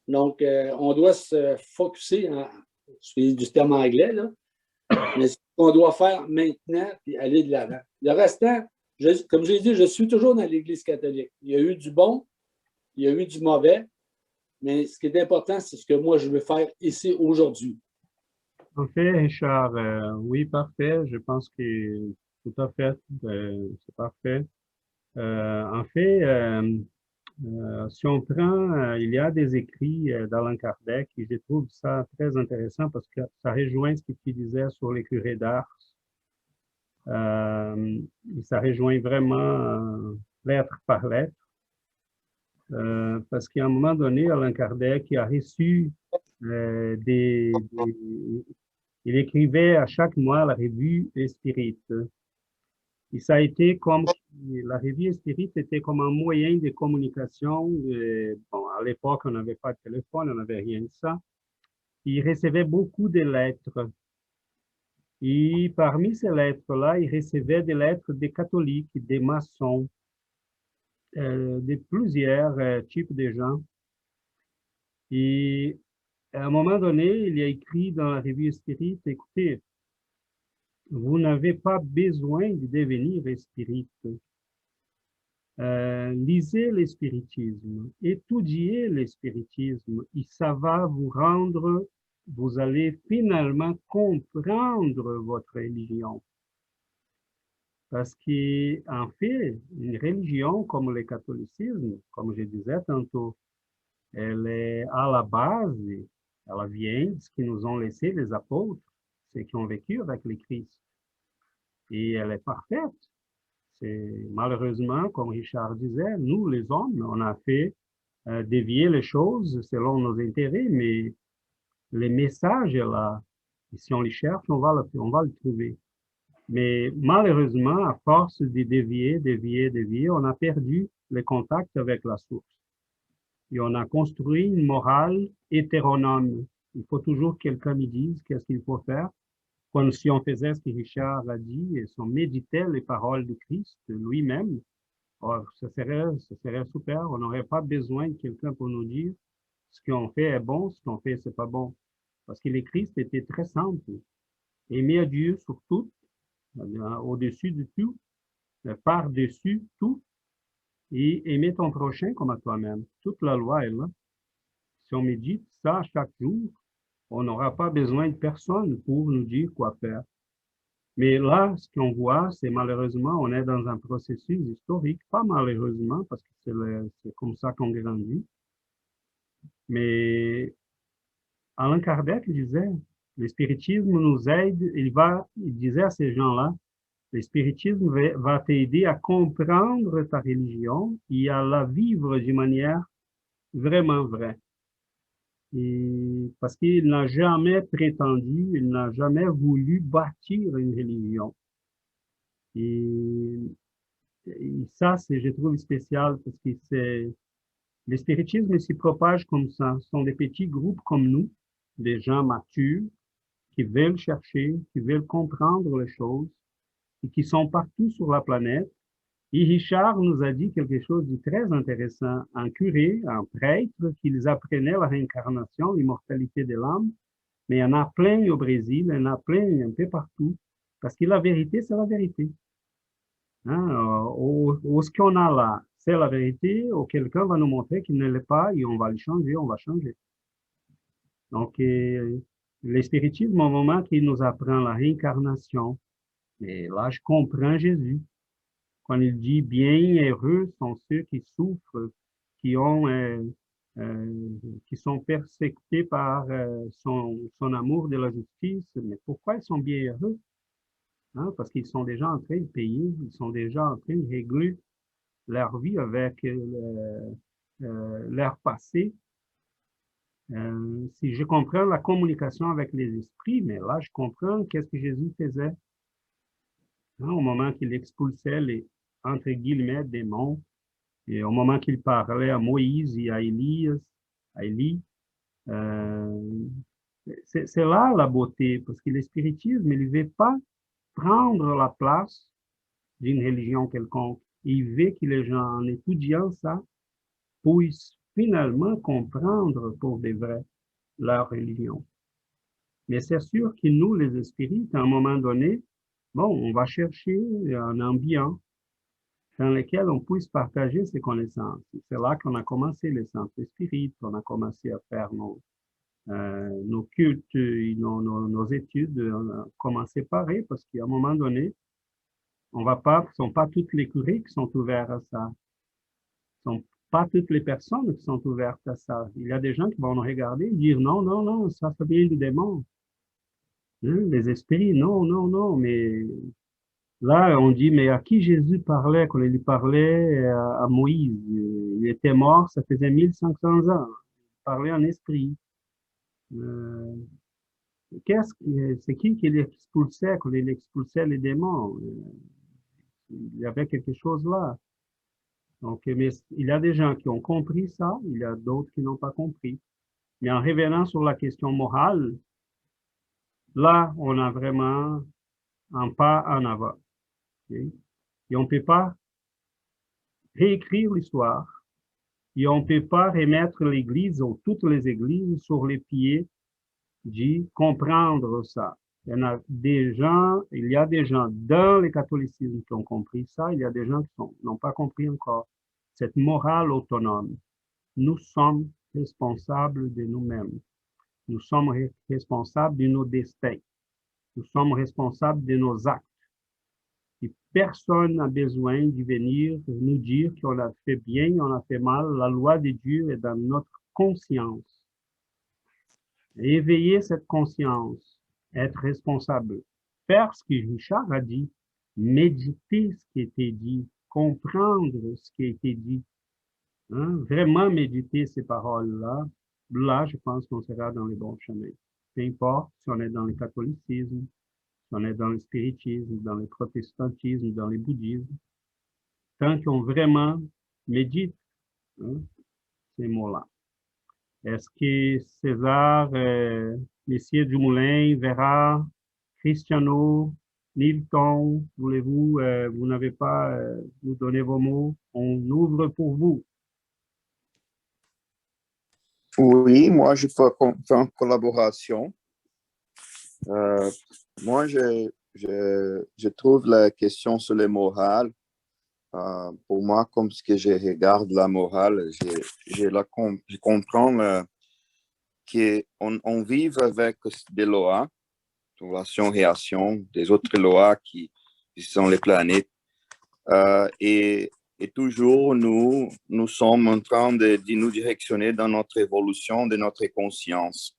Donc, on doit se focusser, c'est du terme anglais, là, mais c'est ce qu'on doit faire maintenant, puis aller de l'avant. Le restant, comme j'ai dit, je suis toujours dans l'Église catholique. Il y a eu du bon, il y a eu du mauvais, mais ce qui est important, c'est ce que moi, je veux faire ici aujourd'hui. En fait, Richard, oui, parfait. Je pense que tout à fait, c'est parfait. En fait, si on prend, il y a des écrits d'Allan Kardec et je trouve ça très intéressant parce que ça rejoint ce que tu disais sur les curés d'Ars. Ça rejoint vraiment lettre par lettre. Parce qu'à un moment donné, Allan Kardec a reçu il écrivait à chaque mois la revue Spirit. Et ça a été comme, la revue Spirit était comme un moyen de communication. Bon, à l'époque, on n'avait pas de téléphone, on n'avait rien de ça. Il recevait beaucoup de lettres. Et parmi ces lettres-là, il recevait des lettres des catholiques, des maçons, de plusieurs types de gens. Et à un moment donné, il y a écrit dans la revue Spirit, écoutez, vous n'avez pas besoin de devenir spirit. Lisez le spiritisme, étudiez le spiritisme et ça va vous rendre, vous allez finalement comprendre votre religion. Parce qu'en fait, une religion comme le catholicisme, comme je disais tantôt, elle est à la base, elle vient de ce qui nous ont laissé les apôtres, ceux qui ont vécu avec le Christ. Et elle est parfaite. Malheureusement, comme Richard disait, nous, les hommes, on a fait dévier les choses selon nos intérêts, mais le message est là. Et si on les cherche, on va le trouver. Mais malheureusement, à force de dévier, on a perdu le contact avec la source. Et on a construit une morale hétéronome. Il faut toujours que quelqu'un me dise qu'est-ce qu'il faut faire. Comme si on faisait ce que Richard a dit, et si on méditait les paroles de Christ lui-même, ça serait super. On n'aurait pas besoin de quelqu'un pour nous dire ce qu'on fait est bon, ce qu'on fait c'est pas bon. Parce que le Christ était très simple. Aimer Dieu sur tout, au-dessus de tout, par-dessus tout, et aimer ton prochain comme à toi-même. Toute la loi est là. Si on médite ça chaque jour, on n'aura pas besoin de personne pour nous dire quoi faire. Mais là, ce qu'on voit, c'est malheureusement, on est dans un processus historique, pas malheureusement, parce que c'est comme ça qu'on grandit. Mais Allan Kardec disait, le spiritisme nous aide, il disait à ces gens-là, Le spiritisme va t'aider à comprendre ta religion et à la vivre d'une manière vraiment vraie. Et parce qu'il n'a jamais prétendu, il n'a jamais voulu bâtir une religion. Et ça, je trouve spécial parce que le spiritisme s'y propage comme ça. Ce sont des petits groupes comme nous, des gens matures, qui veulent chercher, qui veulent comprendre les choses et qui sont partout sur la planète. Et Richard nous a dit quelque chose de très intéressant. Un curé, un prêtre, qu'ils apprenaient la réincarnation, l'immortalité de l'âme, mais il y en a plein au Brésil, il y en a plein un peu partout, parce que la vérité, c'est la vérité. Hein? Ce qu'on a là, c'est la vérité, ou quelqu'un va nous montrer qu'il ne l'est pas, et on va le changer, on va changer. Donc, le spiritisme, au moment qu'il nous apprend la réincarnation, et là, je comprends Jésus. Quand il dit bien heureux sont ceux qui souffrent, qui sont persécutés par son amour de la justice. Mais pourquoi ils sont bien heureux? Hein? Parce qu'ils sont déjà en train de payer, ils sont déjà en train de régler leur vie avec leur passé. Si je comprends la communication avec les esprits, mais là, je comprends qu'est-ce que Jésus faisait. Hein? Au moment qu'il expulsait les, entre guillemets, démons, et au moment qu'il parlait à Moïse et à Élie, c'est là la beauté, parce que le spiritisme, il ne veut pas prendre la place d'une religion quelconque. Il veut que les gens, en étudiant ça, puissent finalement comprendre pour de vrai leur religion. Mais c'est sûr que nous, les esprits, à un moment donné, bon, on va chercher un ambiance dans lequel on puisse partager ses connaissances. C'est là qu'on a commencé les centres spirites, on a commencé à faire nos cultes, nos études. On a commencé pareil parce qu'à un moment donné, ce ne sont pas toutes les curés qui sont ouverts à ça. Ce ne sont pas toutes les personnes qui sont ouvertes à ça. Il y a des gens qui vont nous regarder et dire non, non, non, ça vient du démon. Hein, les esprits, non, non, non, mais là, on dit, mais à qui Jésus parlait quand il parlait à Moïse? Il était mort, ça faisait 1500 ans. Il parlait en esprit. C'est qui l'expulsait quand il expulsait les démons? Il y avait quelque chose là. Donc, mais il y a des gens qui ont compris ça, il y a d'autres qui n'ont pas compris. Mais en revenant sur la question morale, là, on a vraiment un pas en avant. Okay? Et on ne peut pas réécrire l'histoire. Et on ne peut pas remettre l'Église ou toutes les églises sur les pieds de comprendre ça. Il y a des gens dans le catholicisme qui ont compris ça, il y a des gens qui n'ont pas compris encore cette morale autonome. Nous sommes responsables de nous-mêmes. Nous sommes responsables de nos destins. Nous sommes responsables de nos actes. Et personne n'a besoin de venir nous dire qu'on a fait bien, on a fait mal. La loi de Dieu est dans notre conscience. Éveiller cette conscience, être responsable, faire ce que Richard a dit, méditer ce qui a été dit, comprendre ce qui a été dit, hein? Vraiment méditer ces paroles-là. Là, je pense qu'on sera dans les bons chemins. Peu importe si on est dans le catholicisme, si on est dans le spiritisme, dans le protestantisme, dans le bouddhisme, tant qu'on vraiment médite, hein, ces mots-là. Est-ce que César, Messier Dumoulin, Vera, Cristiano, Nilton, voulez-vous, vous n'avez pas nous donner vos mots? On ouvre pour vous. Oui, moi, je peux faire une collaboration. Moi, je trouve la question sur les morales, pour moi, comme ce que je regarde la morale, je comprends qu'on vit avec des lois, relation-réaction, des autres lois qui sont les planètes. Et toujours, nous sommes en train de nous directionner dans notre évolution de notre conscience.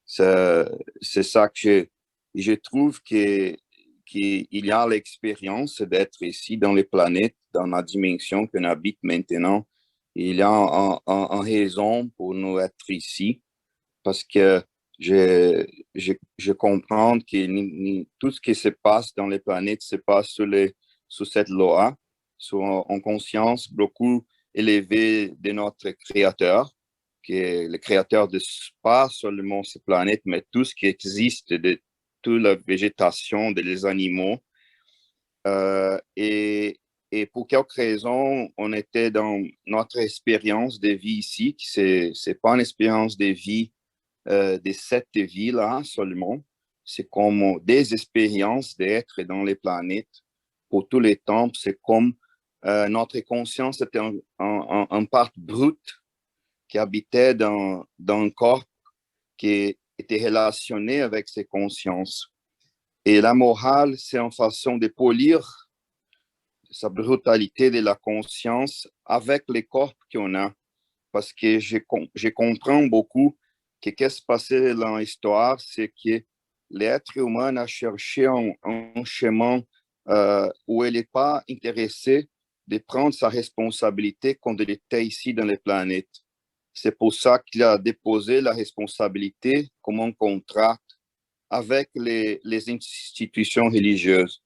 C'est ça que je trouve que qu'il y a l'expérience d'être ici dans les planètes, dans la dimension qu'on habite maintenant. Il y a une raison pour nous être ici, parce que je comprends que tout ce qui se passe dans les planètes se passe sous cette loi, en conscience beaucoup élevée de notre Créateur, qui est le Créateur de pas seulement ces planètes, mais tout ce qui existe, de toute la végétation, des animaux. Et pour quelque raison, on était dans notre expérience de vie ici, qui c'est pas une expérience de vie de cette vie-là seulement. C'est comme des expériences d'être dans les planètes pour tous les temps. C'est comme notre conscience était un part brute qui habitait dans un corps qui était relationné avec ses consciences. Et la morale, c'est une façon de polir sa brutalité de la conscience avec les corps qu'on a. Parce que je comprends beaucoup que qu'est-ce qui se passait dans l'histoire, c'est que l'être humain a cherché un chemin où il n'est pas intéressé de prendre sa responsabilité quand il était ici dans les planètes. C'est pour ça qu'il a déposé la responsabilité comme un contrat avec les institutions religieuses.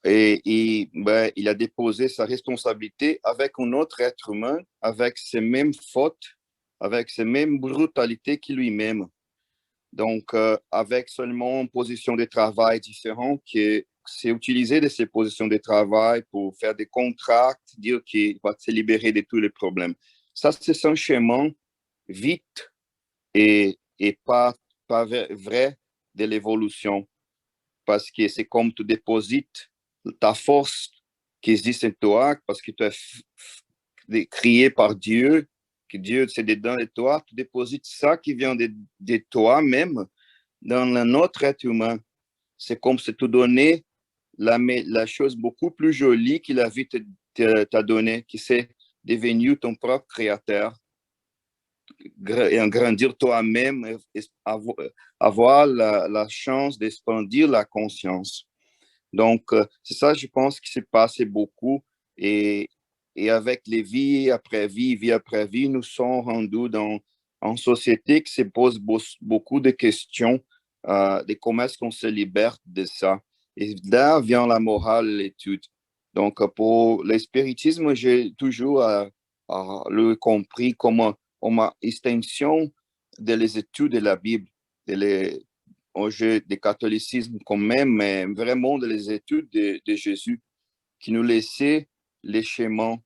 Et il a déposé sa responsabilité avec un autre être humain, avec ses mêmes fautes, avec ses mêmes brutalités que lui-même. Donc, avec seulement une position de travail différente, qui c'est utilisé de ces positions de travail pour faire des contrats, dire qu'il va se libérer de tous les problèmes. Ça, c'est un chemin vite et pas vrai de l'évolution, parce que c'est comme tu déposites ta force qui existe en toi, parce que tu es créé par Dieu, que Dieu c'est dedans de toi, tu déposites ça qui vient de toi-même dans un autre être humain. C'est comme si tu donnais la chose beaucoup plus jolie que la vie t'a donnée, qui c'est devenu ton propre créateur. Et grandir toi-même, avoir la chance d'expandir la conscience. Donc, c'est ça, je pense, qui s'est passé beaucoup. Et avec les vies après vie, nous sommes rendus dans une société qui se pose beaucoup de questions de comment est-ce qu'on se libère de ça. Et là vient la morale, l'étude. Donc, pour le spiritisme, j'ai toujours le compris comme une extension des études de la Bible, au jeu du catholicisme quand même, mais vraiment des études de Jésus qui nous laissait les chemins.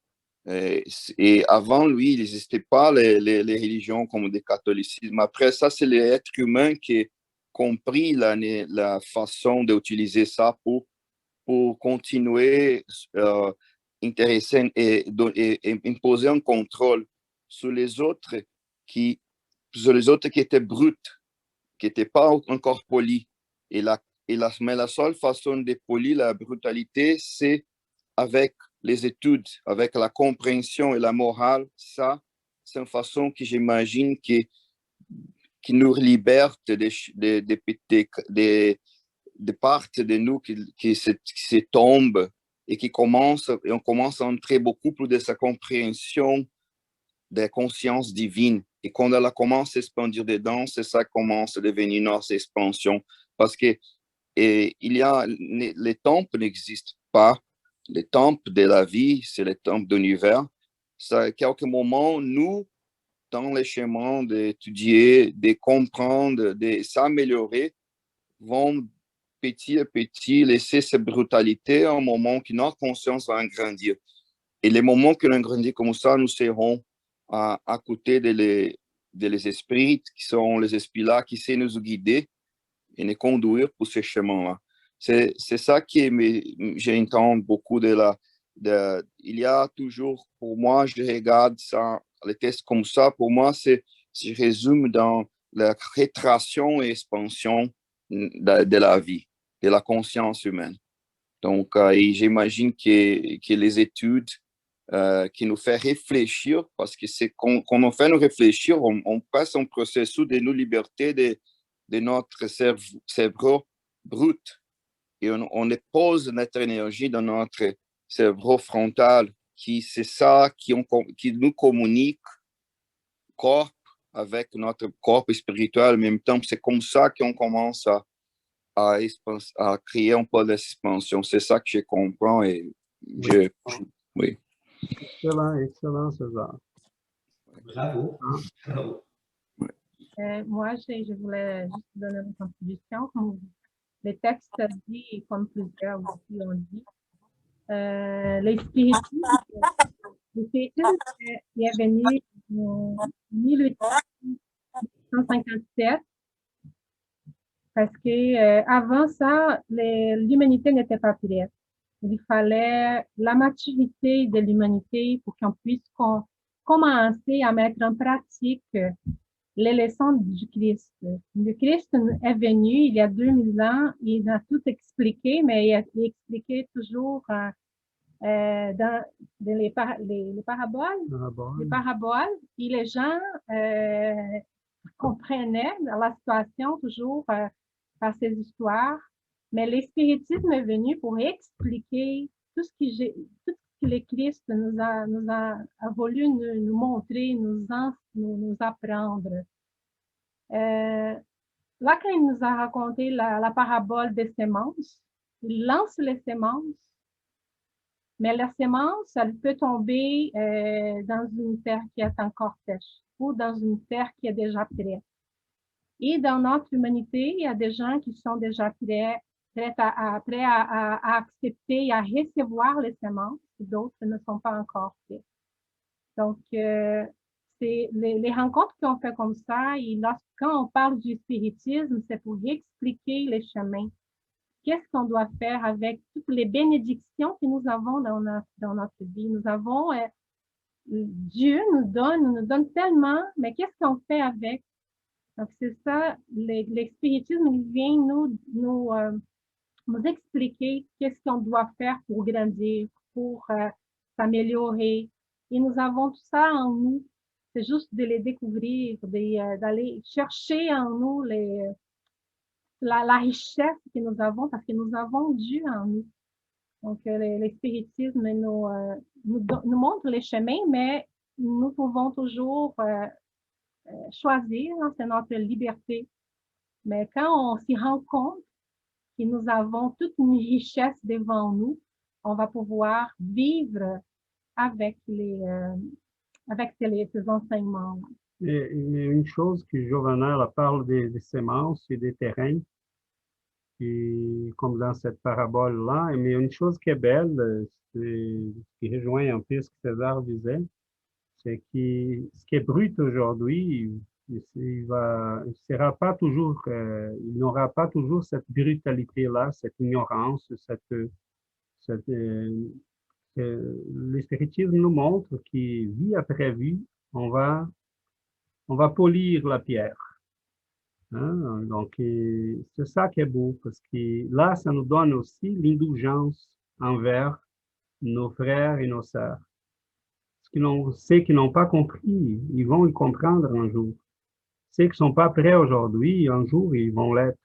Et avant lui, il n'existait pas les religions comme le catholicisme. Après ça, c'est l'être humain qui a compris la façon d'utiliser ça pour continuer intéresser et imposer un contrôle sur les autres qui étaient brutes, qui n'étaient pas encore polis. Mais la seule façon de polir la brutalité, c'est avec les études, avec la compréhension et la morale. Ça, c'est une façon que j'imagine qui nous libère de parties de nous qui se tombent et on commence à entrer beaucoup plus de sa compréhension de conscience divine. Et quand elle commence à s'expandir dedans, c'est ça qui commence à devenir notre expansion. Parce que les temples n'existent pas. Les temples de la vie, c'est les temples d'univers. À quelques moments, nous, dans les chemins d'étudier, de comprendre, de s'améliorer, vont petit à petit laisser cette brutalité à un moment que notre conscience va grandir. Et les moments que l'on grandit comme ça, nous serons à côté des esprits qui sont les esprits-là qui savent nous guider et nous conduire pour ce chemin-là. C'est ça qui j'entends beaucoup il y a toujours, pour moi, je regarde ça, les tests comme ça, pour moi, je résume dans la rétraction et expansion de la vie, de la conscience humaine. Donc, et j'imagine que les études qui nous fait réfléchir, parce que c'est quand on fait nous réfléchir, on passe un processus de nous liberté de notre cerveau brut. et on dépose notre énergie dans notre cerveau frontal, qui c'est ça qui nous communique corps avec notre corps spirituel en même temps. C'est comme ça qu'on commence à créer un peu d'expansion. C'est ça que je comprends et oui. Excellent, César. Bravo. Bravo. Moi, je voulais juste donner une contribution. Comme les textes disent, et comme plusieurs aussi ont dit, le spiritisme est venu en 1857 parce que avant ça, l'humanité n'était pas prête. Il fallait la maturité de l'humanité pour qu'on puisse commencer à mettre en pratique les leçons du Christ. Le Christ est venu il y a 2000 ans, il a tout expliqué, mais il expliquait toujours dans les paraboles. Les paraboles, et les gens comprenaient la situation toujours par ces histoires. Mais l'espiritisme est venu pour expliquer tout ce que le Christ nous a voulu nous montrer, nous apprendre. Là, quand il nous a raconté la parabole des semences, il lance les semences, mais la semence, elle peut tomber dans une terre qui est encore sèche ou dans une terre qui est déjà prête. Et dans notre humanité, il y a des gens qui sont déjà prêts à accepter et à recevoir les semences, d'autres ne sont pas encore prêts. Donc, c'est les rencontres qu'on fait comme ça, et quand on parle du spiritisme, c'est pour expliquer les chemins. Qu'est-ce qu'on doit faire avec toutes les bénédictions que nous avons dans notre vie? Nous avons, Dieu nous donne tellement, mais qu'est-ce qu'on fait avec? Donc, c'est ça, l'espiritisme, il vient nous expliquer qu'est-ce qu'on doit faire pour grandir, pour s'améliorer. Et nous avons tout ça en nous. C'est juste de les découvrir, d'aller chercher en nous la richesse que nous avons, parce que nous avons Dieu en nous. Donc, l'espiritisme nous montre les chemins, mais nous pouvons toujours choisir, hein, c'est notre liberté. Mais quand on s'y rend compte que nous avons toute une richesse devant nous, on va pouvoir vivre avec ces enseignements. Mais une chose que Giovanna parle des semences et des terrains, et comme dans cette parabole-là, mais une chose qui est belle, qui rejoint un peu ce que César disait, c'est que ce qui est brut aujourd'hui, il n'aura pas toujours cette brutalité-là, cette ignorance, le spiritisme nous montre que vie après vie, on va polir la pierre. Hein? Donc, c'est ça qui est beau, parce que là, ça nous donne aussi l'indulgence envers nos frères et nos sœurs. Ceux qui n'ont pas compris, ils vont le comprendre un jour. Ceux qui ne sont pas prêts aujourd'hui, un jour, ils vont l'être.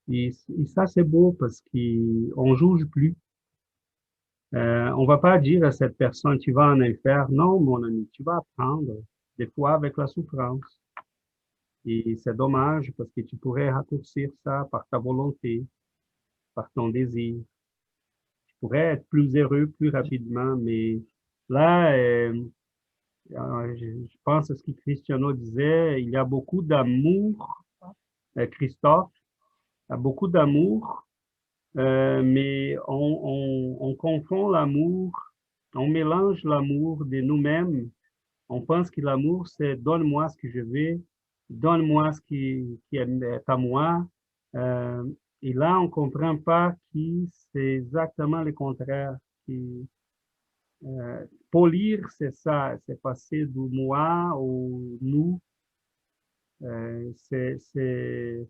Et ça, c'est beau parce qu'on ne juge plus. On ne va pas dire à cette personne, tu vas en enfer. Non, mon ami, tu vas apprendre, des fois avec la souffrance. Et c'est dommage parce que tu pourrais raccourcir ça par ta volonté, par ton désir. Tu pourrais être plus heureux plus rapidement, mais là, je pense à ce que Cristiano disait, il y a beaucoup d'amour, Christophe, il y a beaucoup d'amour, mais on confond l'amour, on mélange l'amour de nous-mêmes. On pense que l'amour, c'est donne-moi ce que je veux, donne-moi ce qui est à moi. Et là, on ne comprend pas que c'est exactement le contraire. Polir, c'est ça, c'est passer du moi au nous. C'est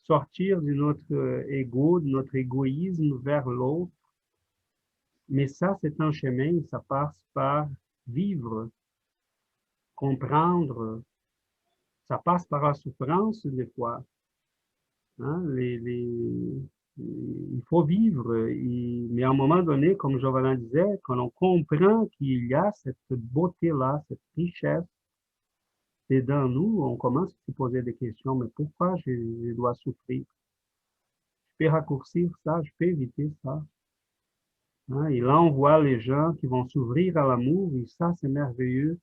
sortir de notre ego, de notre égoïsme vers l'autre. Mais ça, c'est un chemin, ça passe par vivre, comprendre. Ça passe par la souffrance des fois. Hein? Il faut vivre. Mais à un moment donné, comme Giovanna disait, quand on comprend qu'il y a cette beauté-là, cette richesse, c'est dans nous, on commence à se poser des questions, mais pourquoi je dois souffrir? Je peux raccourcir ça, je peux éviter ça. Hein? Et là, on voit les gens qui vont s'ouvrir à l'amour, et ça, c'est merveilleux.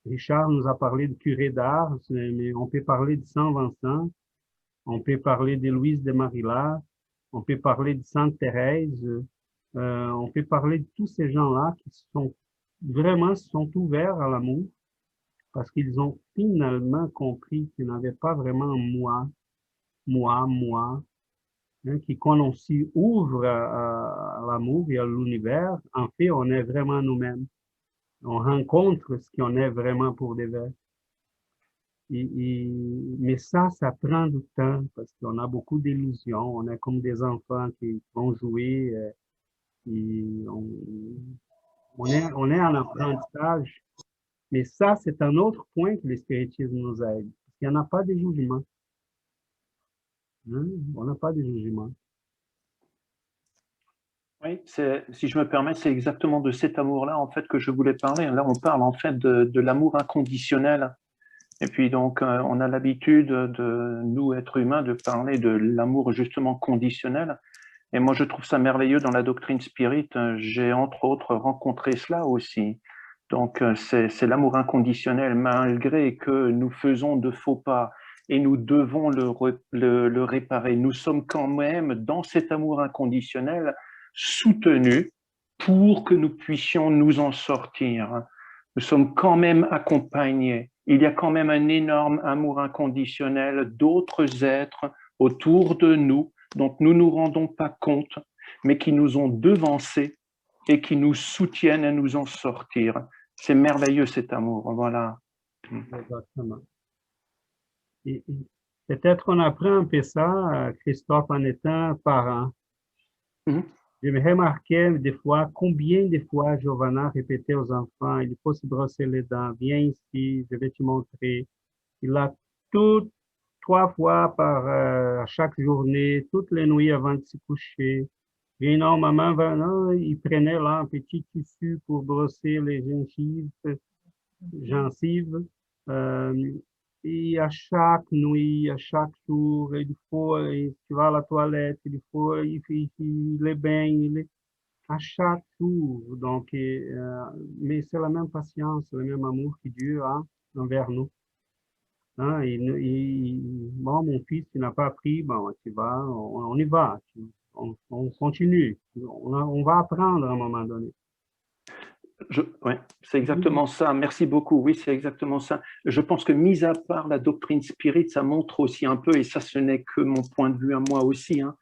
Richard nous a parlé de curé d'Ars, mais on peut parler de Saint Vincent, on peut parler de Louise de Marillac, on peut parler de Sainte Thérèse, on peut parler de tous ces gens-là qui sont vraiment sont ouverts à l'amour parce qu'ils ont finalement compris qu'ils n'avaient pas vraiment un moi, hein, qui quand on s'y ouvre à l'amour et à l'univers, en fait, on est vraiment nous-mêmes. On rencontre ce qu'on est vraiment pour des vrai. Mais ça prend du temps parce qu'on a beaucoup d'illusions. On est comme des enfants qui vont jouer. Et on est en apprentissage. Mais ça, c'est un autre point que le spiritisme nous aide. Parce qu'il n'y en a pas de jugement. Hein? On n'a pas de jugement. Oui, si je me permets, c'est exactement de cet amour-là en fait que je voulais parler. Là, on parle en fait de l'amour inconditionnel. Et puis donc, on a l'habitude de nous, êtres humains, de parler de l'amour justement conditionnel. Et moi, je trouve ça merveilleux dans la doctrine spirit. J'ai entre autres rencontré cela aussi. Donc, c'est l'amour inconditionnel, malgré que nous faisons de faux pas et nous devons le réparer. Nous sommes quand même dans cet amour inconditionnel soutenus pour que nous puissions nous en sortir. Nous sommes quand même accompagnés. Il y a quand même un énorme amour inconditionnel d'autres êtres autour de nous dont nous ne nous rendons pas compte, mais qui nous ont devancés et qui nous soutiennent à nous en sortir. C'est merveilleux cet amour, voilà. Exactement. Et peut-être on apprend un peu ça, Christophe, en étant parent. Je me remarquais des fois, combien de fois Giovanna répétait aux enfants, il faut se brosser les dents, viens ici, je vais te montrer. Il a tout, 3 fois par chaque journée, toutes les nuits avant de se coucher. Et non, maman, non, il prenait là un petit tissu pour brosser les gencives. Et à chaque nuit, à chaque jour, il faut, tu vas à la toilette, il faut, il les baigne, à chaque jour. Donc, mais c'est la même patience, le même amour qui Dieu a envers nous. Hein, bon, mon fils, tu n'as pas appris, bon, tu vas, on y va, on continue, on va apprendre à un moment donné. Oui, c'est exactement ça. Merci beaucoup. Oui, c'est exactement ça. Je pense que, mis à part la doctrine spirit, ça montre aussi un peu, et ça, ce n'est que mon point de vue à moi aussi, hein,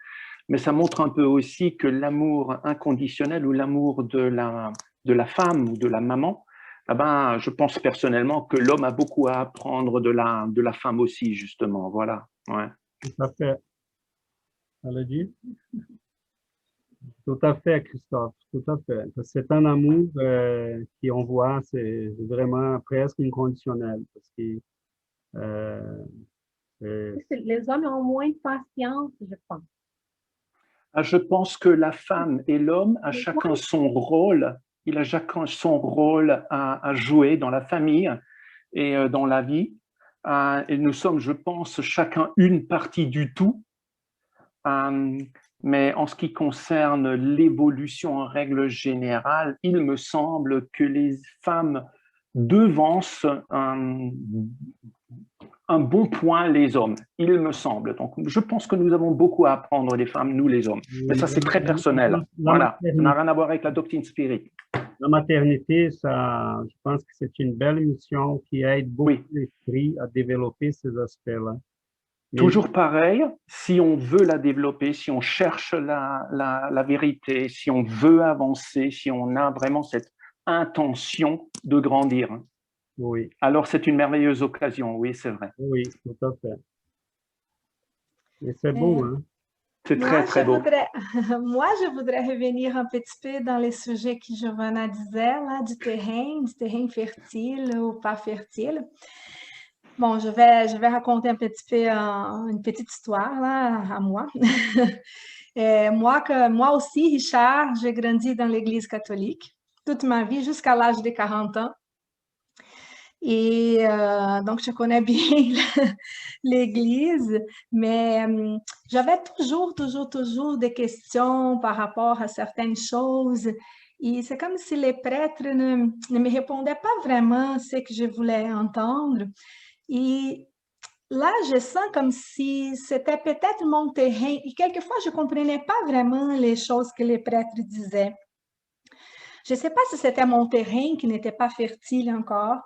mais ça montre un peu aussi que l'amour inconditionnel ou l'amour de la femme ou de la maman, eh ben, je pense personnellement que l'homme a beaucoup à apprendre de la femme aussi, justement. Voilà. Ouais. Tout à fait. Ça le dit? Tout à fait, Christophe, tout à fait. C'est un amour qui, on voit, c'est vraiment presque inconditionnel. Parce que, les hommes ont moins de patience, je pense. Je pense que la femme et l'homme, à chacun son rôle. Il a chacun son rôle à jouer dans la famille et dans la vie. Et nous sommes, je pense, chacun une partie du tout. Mais en ce qui concerne l'évolution en règle générale, il me semble que les femmes devancent un bon point les hommes, il me semble. Donc, je pense que nous avons beaucoup à apprendre des femmes, nous les hommes. Mais ça, c'est très personnel. Voilà, ça n'a rien à voir avec la doctrine spirit. La maternité, ça, je pense que c'est une belle mission qui aide beaucoup l'esprit à développer ces aspects-là. Toujours pareil, si on veut la développer, si on cherche la vérité, si on veut avancer, si on a vraiment cette intention de grandir. Oui. Alors, c'est une merveilleuse occasion, oui, c'est vrai. Oui, tout à fait. Et c'est beau, hein? C'est très, très beau. Moi, je voudrais revenir un petit peu dans les sujets que Giovanna disait, là, du terrain fertile ou pas fertile. Bon, je vais raconter un petit peu une petite histoire là, à moi. Moi aussi, Richard, j'ai grandi dans l'Église catholique toute ma vie jusqu'à l'âge de 40 ans. Et donc, je connais bien l'Église, mais j'avais toujours des questions par rapport à certaines choses. Et c'est comme si les prêtres ne me répondaient pas vraiment ce que je voulais entendre. Et là, je sens comme si c'était peut-être mon terrain. Et quelquefois, je ne comprenais pas vraiment les choses que les prêtres disaient. Je ne sais pas si c'était mon terrain qui n'était pas fertile encore,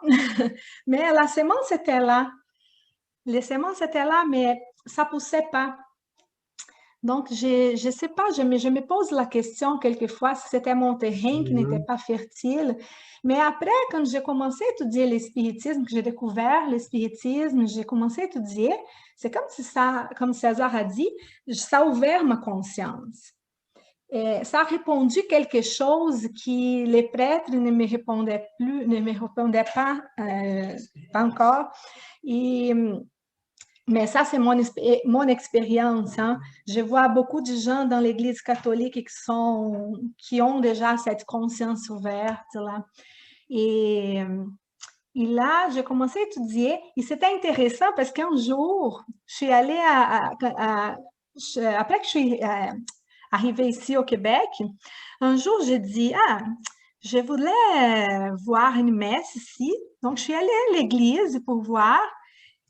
mais la semence était là. Les semences étaient là, mais ça ne poussait pas. Donc, je ne sais pas, je me pose la question quelquefois si c'était mon terrain qui n'était pas fertile. Mais après, quand j'ai commencé à étudier l'espiritisme, que j'ai découvert l'espiritisme, j'ai commencé à étudier, c'est comme si ça, comme César a dit, ça a ouvert ma conscience. Et ça a répondu quelque chose qui les prêtres ne me répondaient plus, ne me répondaient pas, pas encore. Mais ça, c'est mon expérience. Hein. Je vois beaucoup de gens dans l'Église catholique qui ont déjà cette conscience ouverte. Là. Et là, j'ai commencé à étudier. Et c'était intéressant parce qu'un jour, je suis allée après que je suis arrivée ici au Québec, un jour, j'ai dit, je voulais voir une messe ici. Donc, je suis allée à l'église pour voir.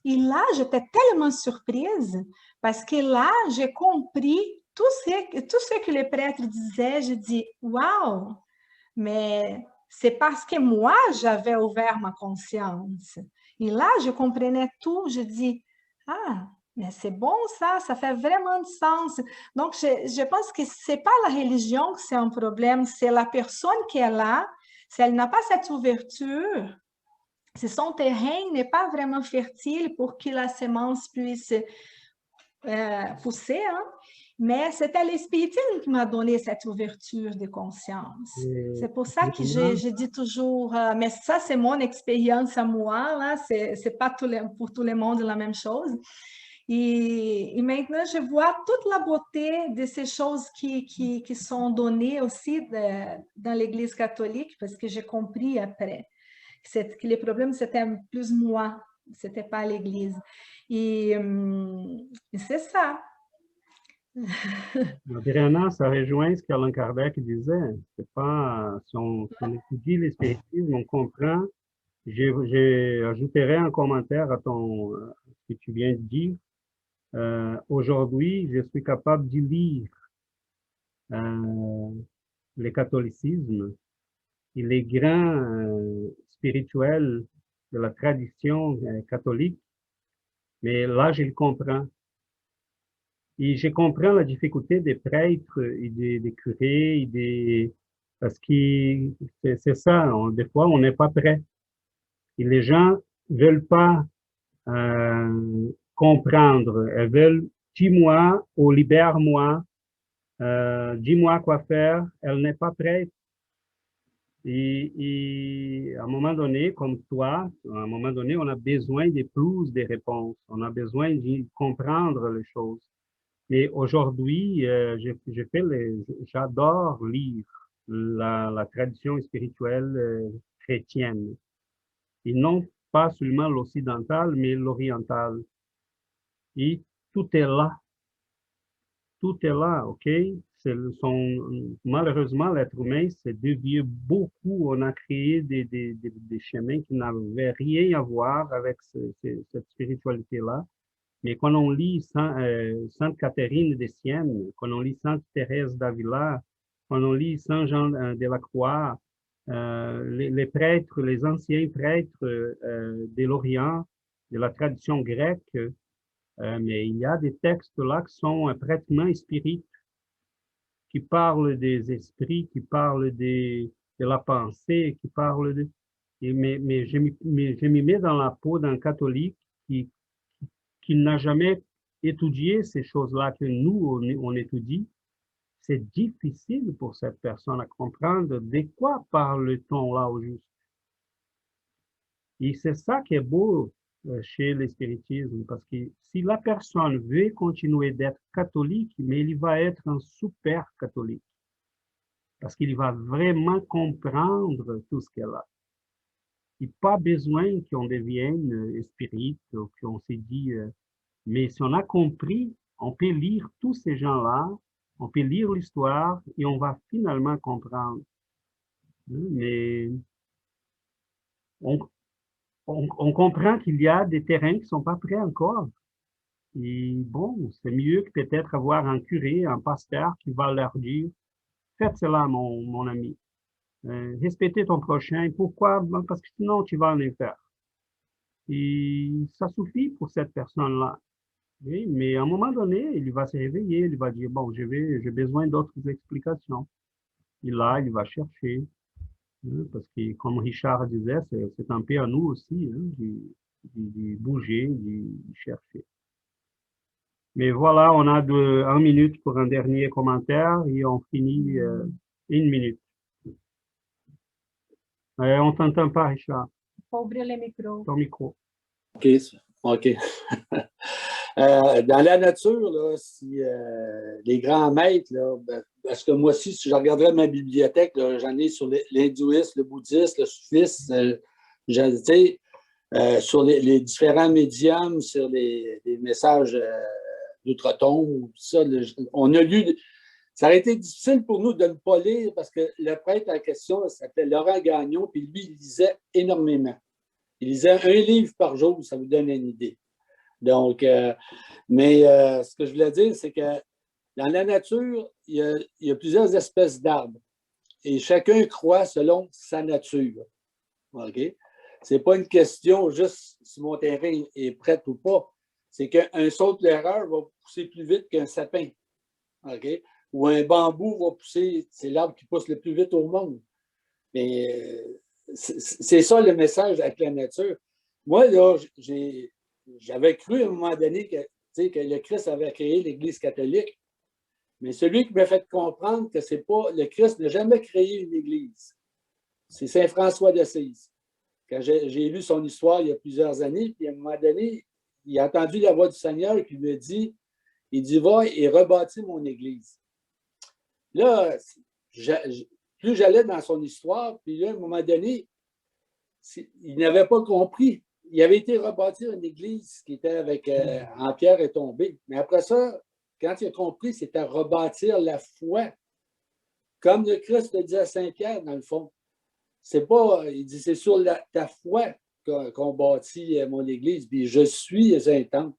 Et là, j'étais tellement surprise parce que là, j'ai compris tout ce que les prêtres disaient. Je dis, waouh, mais c'est parce que moi, j'avais ouvert ma conscience. Et là, je comprenais tout. Je dis, mais c'est bon ça fait vraiment du sens. Donc, je pense que ce n'est pas la religion que c'est un problème, c'est la personne qui est là. Si elle n'a pas cette ouverture, si son terrain n'est pas vraiment fertile pour que la semence puisse pousser, hein? Mais c'était l'espiritisme qui m'a donné cette ouverture de conscience. C'est pour ça que je dis toujours, mais ça c'est mon expérience à moi, là, c'est pas pour tout le monde la même chose. Et maintenant, je vois toute la beauté de ces choses qui sont données aussi dans l'Église catholique, parce que j'ai compris après que les problèmes, c'était plus moi, c'était pas l'Église. Et c'est ça. Adriana, ça rejoint ce qu'Allan Kardec disait. C'est pas, si on étudie l'espiritisme, on comprend. J'ajouterai un commentaire à ce que tu viens de dire. Aujourd'hui, je suis capable de lire le catholicisme et les grands spirituels de la tradition catholique, mais là, je le comprends. Et je comprends la difficulté des prêtres et des curés, parce que c'est ça, des fois, on n'est pas prêt. Et les gens veulent pas comprendre. Elles veulent, dis-moi ou libère-moi, dis-moi quoi faire. Elle n'est pas prête. Et à un moment donné, comme toi, à un moment donné, on a besoin de plus de réponses. On a besoin de comprendre les choses. Et aujourd'hui, j'adore lire la tradition spirituelle chrétienne. Et non pas seulement l'occidental, mais l'oriental. Et tout est là. Tout est là, OK? Malheureusement, l'être humain s'est dévié beaucoup. On a créé des chemins qui n'avaient rien à voir avec cette spiritualité-là. Mais quand on lit Sainte Catherine de Sienne, quand on lit Sainte Thérèse d'Avila, quand on lit Saint Jean de la Croix, les prêtres, les anciens prêtres de l'Orient, de la tradition grecque, mais il y a des textes là qui sont pratiquement spirites, qui parlent des esprits, qui parlent de la pensée, qui parlent de... Mais je m'y mets dans la peau d'un catholique qui n'a jamais étudié ces choses-là que nous, on étudie. C'est difficile pour cette personne à comprendre de quoi parle-t-on là au juste. Et c'est ça qui est beau chez le spiritisme, parce que si la personne veut continuer d'être catholique, mais il va être un super catholique, parce qu'il va vraiment comprendre tout ce qu'elle a. Il n'y a pas besoin qu'on devienne spirit, ou qu'on se dit, mais si on a compris, on peut lire tous ces gens-là, on peut lire l'histoire et on va finalement comprendre. Mais on, on comprend qu'il y a des terrains qui ne sont pas prêts encore. Et bon, c'est mieux que peut-être avoir un curé, un pasteur qui va leur dire, faites cela, mon ami. Respectez ton prochain. Pourquoi? Parce que sinon, tu vas en faire. Et ça suffit pour cette personne-là. Oui, mais à un moment donné, il va se réveiller, il va dire, bon, j'ai besoin d'autres explications. Et là, il va chercher. Parce que, comme Richard disait, c'est un peu à nous aussi, de bouger, de chercher. Mais voilà, on a 1 minute pour un dernier commentaire et on finit 1 minute. On ne t'entend pas, Richard. Il faut ouvrir le micro. Ton micro. OK. OK. Dans la nature, là, si les grands maîtres, là, parce que moi aussi, si je regarderais ma bibliothèque, j'en ai sur l'hindouisme, le bouddhisme, le soufisme, sur les différents médiums, sur les messages d'outre-tombe, ça, on a lu. Ça aurait été difficile pour nous de ne pas lire parce que le prêtre en question s'appelait Laurent Gagnon, puis lui, il lisait énormément. Il lisait 1 livre par jour, ça vous donne une idée. Donc, ce que je voulais dire, c'est que dans la nature, il y a plusieurs espèces d'arbres et chacun croit selon sa nature. OK? Ce n'est pas une question juste si mon terrain est prêt ou pas. C'est qu'un saute-l'erreur va pousser plus vite qu'un sapin. OK? Ou un bambou va pousser, c'est l'arbre qui pousse le plus vite au monde. Mais c'est ça le message avec la nature. Moi, là, j'avais cru à un moment donné que le Christ avait créé l'Église catholique, mais celui qui m'a fait comprendre que c'est pas le Christ n'a jamais créé une Église. C'est Saint François d'Assise. Quand j'ai lu son histoire il y a plusieurs années, puis à un moment donné, il a entendu la voix du Seigneur qui lui a dit, il dit, va et rebâtis mon Église. Là, plus j'allais dans son histoire, puis là, à un moment donné, il n'avait pas compris. Il avait été rebâtir une église qui était avec en pierre et tombée. Mais après ça, quand il a compris, c'était rebâtir la foi. Comme le Christ le dit à Saint-Pierre, dans le fond. C'est pas, il dit, c'est sur ta foi qu'on bâtit mon église. Puis je suis un temple.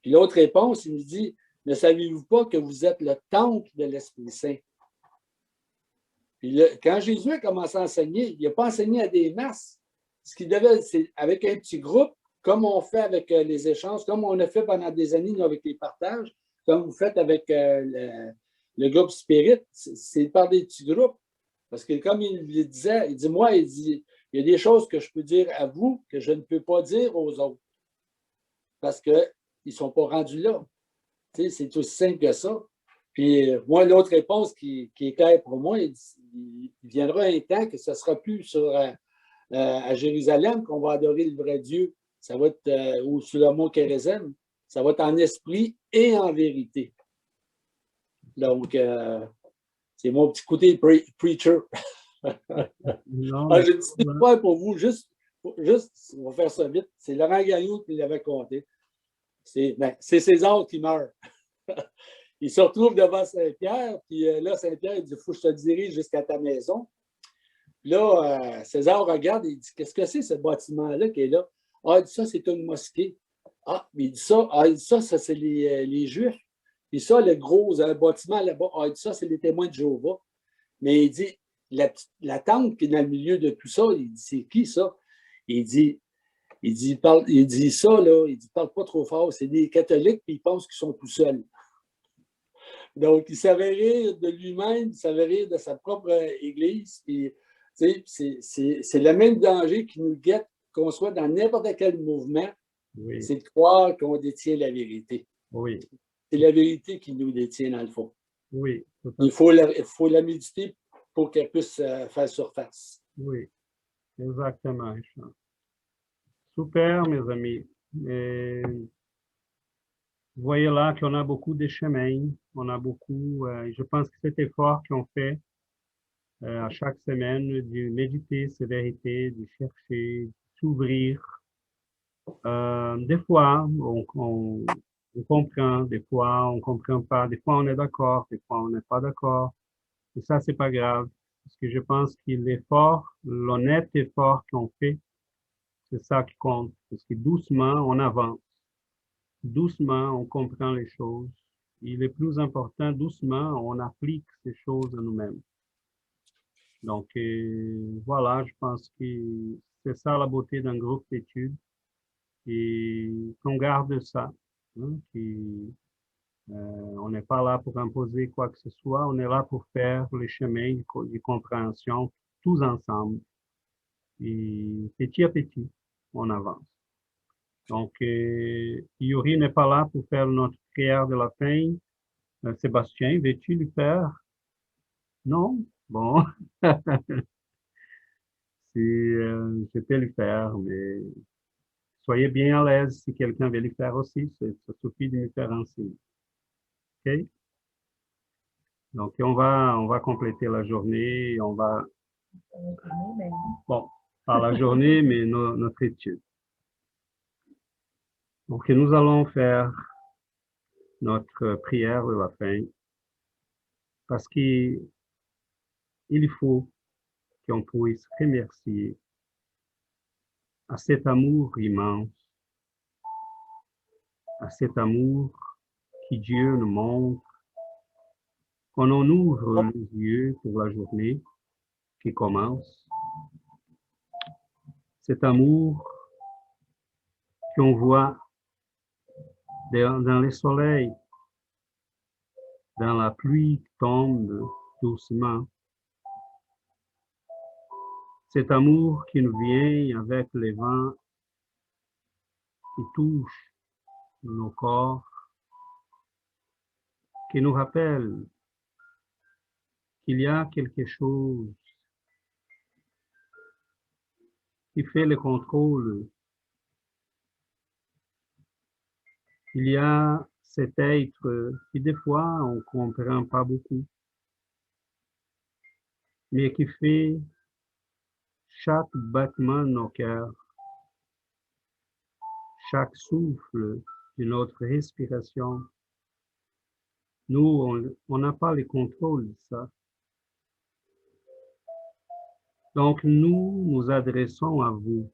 Puis l'autre réponse, il me dit, ne savez-vous pas que vous êtes le temple de l'Esprit Saint? Puis quand Jésus a commencé à enseigner, il n'a pas enseigné à des masses. Ce qu'il devait, c'est avec un petit groupe, comme on fait avec les échanges, comme on a fait pendant des années nous, avec les partages, comme vous faites avec le groupe Spirit, c'est par des petits groupes. Parce que comme il le disait, il dit, il y a des choses que je peux dire à vous que je ne peux pas dire aux autres. Parce qu'ils ne sont pas rendus là. C'est aussi simple que ça. Puis moi, l'autre réponse qui est claire pour moi, il viendra un temps que ce ne sera plus à Jérusalem qu'on va adorer le vrai Dieu. Ça va être, ou sur le mont Kérézem, ça va être en esprit et en vérité. Donc, c'est mon petit côté preacher. J'ai une petite histoire pour vous, juste, on va faire ça vite. C'est Laurent Gagnon qui l'avait compté. C'est César qui meurt. Il se retrouve devant Saint-Pierre, puis là, Saint-Pierre, il dit, il faut que je te dirige jusqu'à ta maison. Puis là, César regarde et il dit, qu'est-ce que c'est ce bâtiment-là qui est là? Ah, il dit, ça, c'est une mosquée. Ah, mais il dit ça, c'est les Juifs. Puis ça, le gros bâtiment là-bas, ah, il dit, ça, c'est les témoins de Jéhovah. Mais il dit, la tente qui est dans le milieu de tout ça, il dit, c'est qui ça? Il dit, parle pas trop fort, c'est des catholiques, puis ils pensent qu'ils sont tout seuls. Donc, il savait rire de lui-même, il savait rire de sa propre église. Puis, c'est le même danger qui nous guette, qu'on soit dans n'importe quel mouvement, oui. C'est de croire qu'on détient la vérité. Oui. C'est la vérité qui nous détient dans le fond. Oui. Il faut la méditer pour qu'elle puisse faire surface. Oui, exactement. Super, mes amis. Et vous voyez là qu'on a beaucoup de chemins, on a beaucoup, je pense que cet effort qu'on fait à chaque semaine, de méditer ces vérités, de chercher, de s'ouvrir. Des fois, on comprend, des fois, on ne comprend pas, des fois, on est d'accord, des fois, on n'est pas d'accord. Et ça, c'est pas grave, parce que je pense que l'effort, l'honnête effort qu'on fait, c'est ça qui compte, parce que doucement, on avance. Doucement, on comprend les choses. Et le plus important, doucement, on applique ces choses à nous-mêmes. Donc, voilà, je pense que c'est ça la beauté d'un groupe d'études et qu'on garde ça. Hein, on n'est pas là pour imposer quoi que ce soit, on est là pour faire les chemins de compréhension tous ensemble. Et petit à petit, on avance. Donc, Yuri n'est pas là pour faire notre prière de la fin. Sébastien, veux-tu le faire? Non? Bon. Si je peux le faire, mais soyez bien à l'aise si quelqu'un veut le faire aussi, ça suffit de me faire un signe. OK? Donc, on va compléter la journée, on va, bon, pas la journée, mais notre étude. Donc, nous allons faire notre prière de la fin, parce qu'il faut qu'on puisse remercier à cet amour immense, à cet amour que Dieu nous montre quand on ouvre les yeux pour la journée qui commence. Cet amour qu'on voit dans le soleil, dans la pluie qui tombe doucement. Cet amour qui nous vient avec les vents qui touchent nos corps, qui nous rappelle qu'il y a quelque chose qui fait le contrôle. Il y a cet être qui des fois on ne comprend pas beaucoup, mais qui fait chaque battement de nos cœurs, chaque souffle de notre respiration. Nous, on n'a pas le contrôle de ça. Donc, nous nous adressons à vous,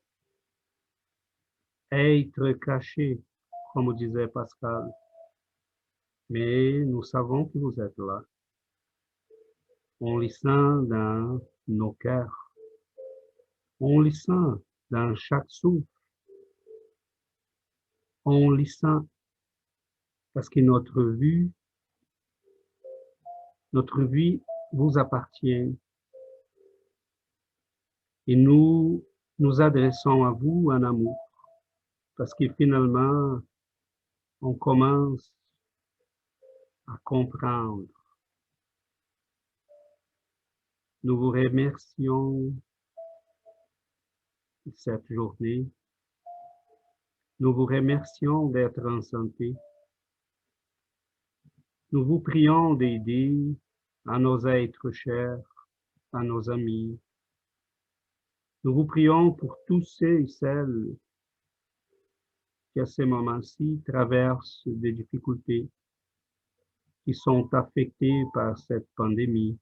être caché, comme disait Pascal. Mais nous savons que vous êtes là. On le sent dans nos cœurs. On le sent dans chaque souffle. On le sent parce que notre vie vous appartient. Et nous nous adressons à vous en amour. Parce que finalement, on commence à comprendre. Nous vous remercions de cette journée. Nous vous remercions d'être en santé. Nous vous prions d'aider à nos êtres chers, à nos amis. Nous vous prions pour tous ceux et celles qui, à ce moment-ci, traversent des difficultés, qui sont affectés par cette pandémie,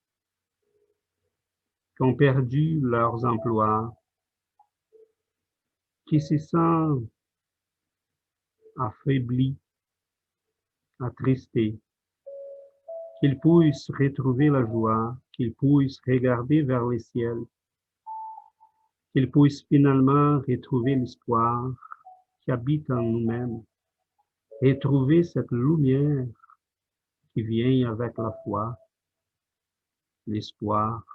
qui ont perdu leurs emplois, qui se sentent affaiblis, attristés, qu'ils puissent retrouver la joie, qu'ils puissent regarder vers le ciel, qu'ils puissent finalement retrouver l'espoir qui habite en nous-mêmes, retrouver cette lumière qui vient avec la foi, l'espoir,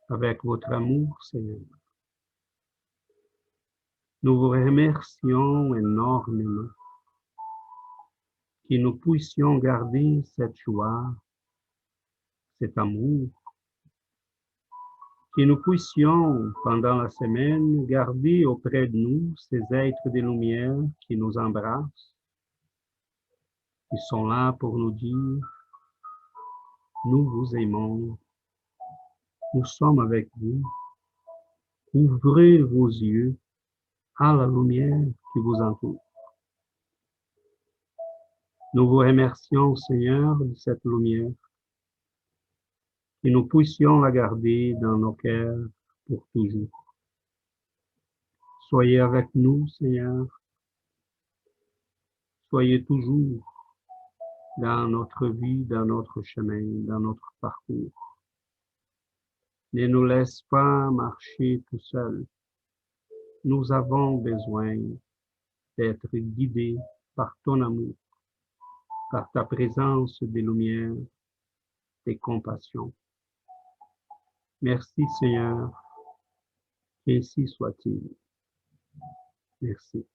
avec votre amour, Seigneur. Nous vous remercions énormément que nous puissions garder cette joie, cet amour, Que nous puissions, pendant la semaine, garder auprès de nous ces êtres de lumière qui nous embrassent, qui sont là pour nous dire « Nous vous aimons, nous sommes avec vous, ouvrez vos yeux à la lumière qui vous entoure. » Nous vous remercions, Seigneur, de cette lumière, que nous puissions la garder dans nos cœurs pour toujours. Soyez avec nous, Seigneur. Soyez toujours dans notre vie, dans notre chemin, dans notre parcours. Ne nous laisse pas marcher tout seuls. Nous avons besoin d'être guidés par ton amour, par ta présence de lumière, de compassion. Merci Seigneur, qu'ainsi soit-il. Merci.